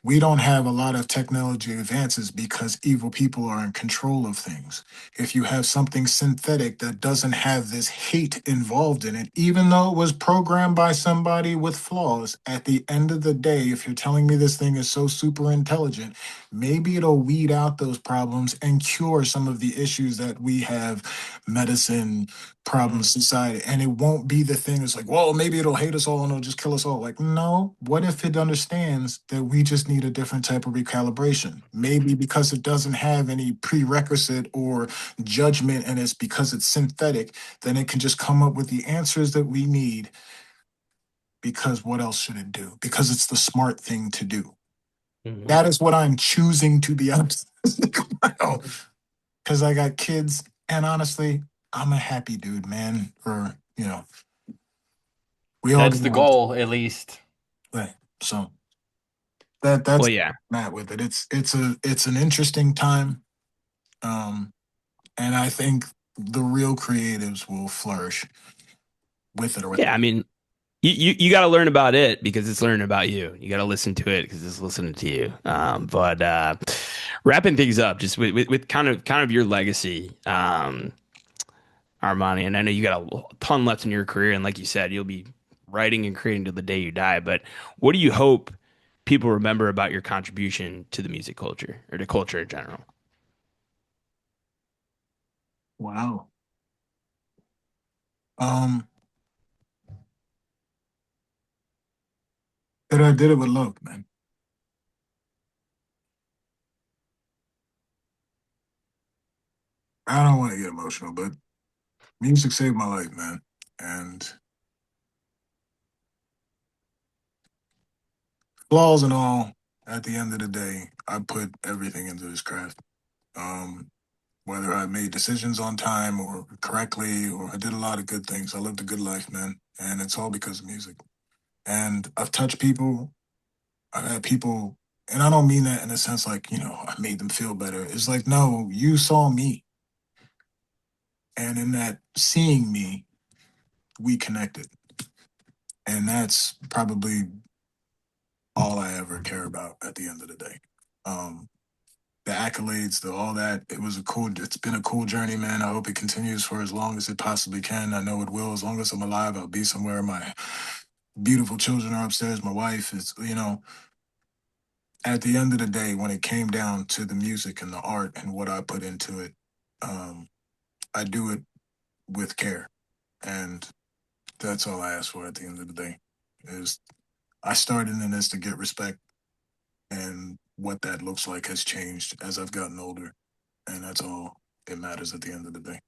We don't have a lot of technology advances because evil people are in control of things. If you have something synthetic that doesn't have this hate involved in it, even though it was programmed by somebody with flaws, at the end of the day, if you're telling me this thing is so super intelligent, maybe it'll weed out those problems and cure some of the issues that we have, medicine, Mm. problems, society. And it won't be the thing that's like, well, maybe it'll hate us all and it'll just kill us all. Like, no, what if it understands that we just need a different type of recalibration? Maybe because it doesn't have any prerequisite or judgment and it's because it's synthetic, then it can just come up with the answers that we need because what else should it do? Because it's the smart thing to do. Hmm. That is what I'm choosing to be optimistic about because I got kids and honestly, I'm a happy dude, man. Or, we all That's get the one. goal, at least. Right. So that's Well, yeah, Matt with it. It's an interesting time. Um, and I think the real creatives will flourish with it or yeah. without I it. mean, you got to learn about it because it's learning about you. You got to listen to it because it's listening to you. But wrapping things up, just with kind of your legacy, Armani, and I know you got a ton left in your career, and like you said, you'll be writing and creating till the day you die. But what do you hope people remember about your contribution to the music culture or to culture in general? Wow. Um, that I did it with love, man. I don't want to get emotional, but music saved my life, man. And flaws and all, at the end of the day, I put everything into this craft. Um, whether I made decisions on time or correctly, or I did a lot of good things. I lived a good life, man. And it's all because of music. And I've touched people. I've had people, and I don't mean that in a sense like, I made them feel better. It's like, no, you saw me. And in that seeing me, we connected. And that's probably all I ever care about at the end of the day. Um, the accolades, the all that, it's been a cool journey, man. I hope it continues for as long as it possibly can. I know it will. As long as I'm alive, I'll be somewhere. My beautiful children are upstairs. My wife is, at the end of the day, when it came down to the music and the art and what I put into it, um, I do it with care. And that's all I ask for at the end of the day. Is I started in this to get respect, and what that looks like has changed as I've gotten older. And that's all it matters at the end of the day.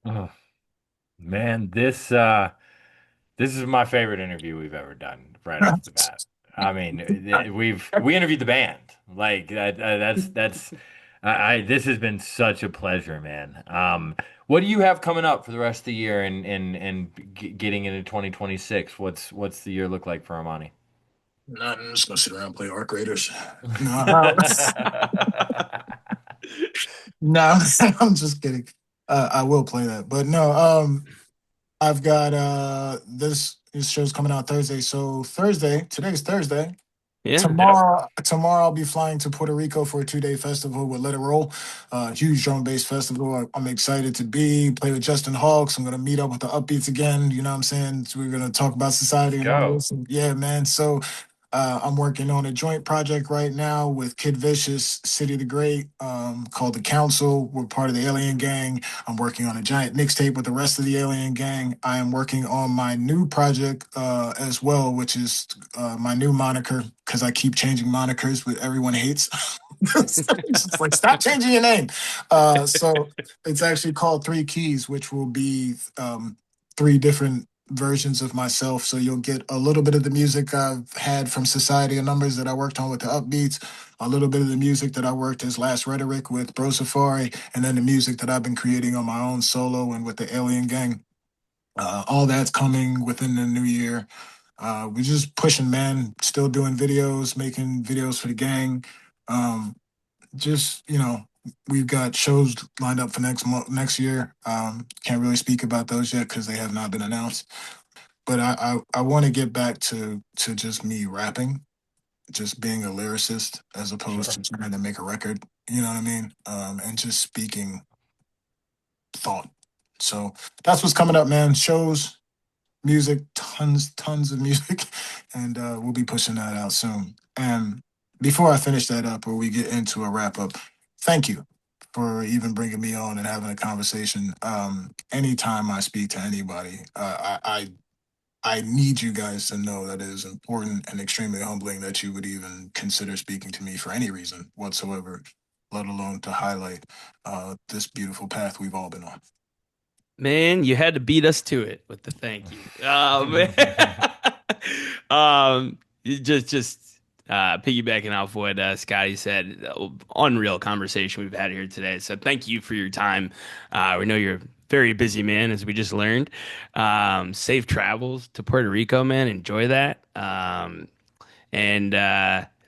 Oh, man, this This is my favorite interview we've ever done right off the bat. I mean, we interviewed the band. Like that's this has been such a pleasure, man. What do you have coming up for the rest of the year and getting into 2026? What's the year look like for Armani? No, I'm just gonna sit around and play Arc Raiders. No, no, I'm just kidding. I will play that, but no. I've got this show's coming out Thursday. So today's Thursday. Yeah. Yep. Tomorrow I'll be flying to Puerto Rico for a 2-day festival with Let It Roll, huge drum bass festival. I'm excited to play with Justin Hawks. I'm gonna meet up with the Upbeats again. You know what I'm saying? So we're gonna talk about Let's society and all go. this. And yeah, man. So I'm working on a joint project right now with Kid Vicious, City the Great, called The Council. We're part of the Alien Gang. I'm working on a giant mixtape with the rest of the Alien Gang. I am working on my new project as well, which is my new moniker because I keep changing monikers, but everyone hates. It's just like stop changing your name. So it's actually called Three Keys, which will be three different versions of myself. So you'll get a little bit of the music I've had from Society of Numbers that I worked on with the Upbeats, a little bit of the music that I worked as Last Rhetoric with Bro Safari, and then the music that I've been creating on my own solo and with the Alien Gang. All that's coming within the new year. We're just pushing, man. Still doing videos, making videos for the gang. Um, just we've got shows lined up for next year. Can't really speak about those yet because they have not been announced. But I want to get back to just me rapping, just being a lyricist as opposed Sure. to trying to make a record. You know what I mean? And just speaking thought. So that's what's coming up, man. Shows, music, tons of music, and we'll be pushing that out soon. And before I finish that up, or we get into a wrap up, thank you for even bringing me on and having a conversation. Anytime I speak to anybody, I need you guys to know that it is important and extremely humbling that you would even consider speaking to me for any reason whatsoever, let alone to highlight this beautiful path we've all been on. Man, you had to beat us to it with the thank you. Man. Piggybacking off what Scotty said, unreal conversation we've had here today. So thank you for your time. We know you're a very busy man, as we just learned. Safe travels to Puerto Rico, man. Enjoy that. And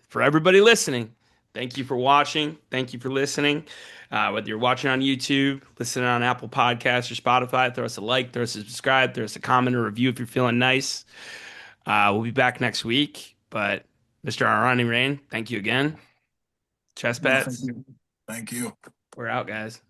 for everybody listening, thank you for watching. Thank you for listening. Whether you're watching on YouTube, listening on Apple Podcasts or Spotify, throw us a like, throw us a subscribe, throw us a comment or review if you're feeling nice. We'll be back next week. But Mr. Armanni Reign, thank you again. Chest No, thank pats, you. Thank you. we're out, guys.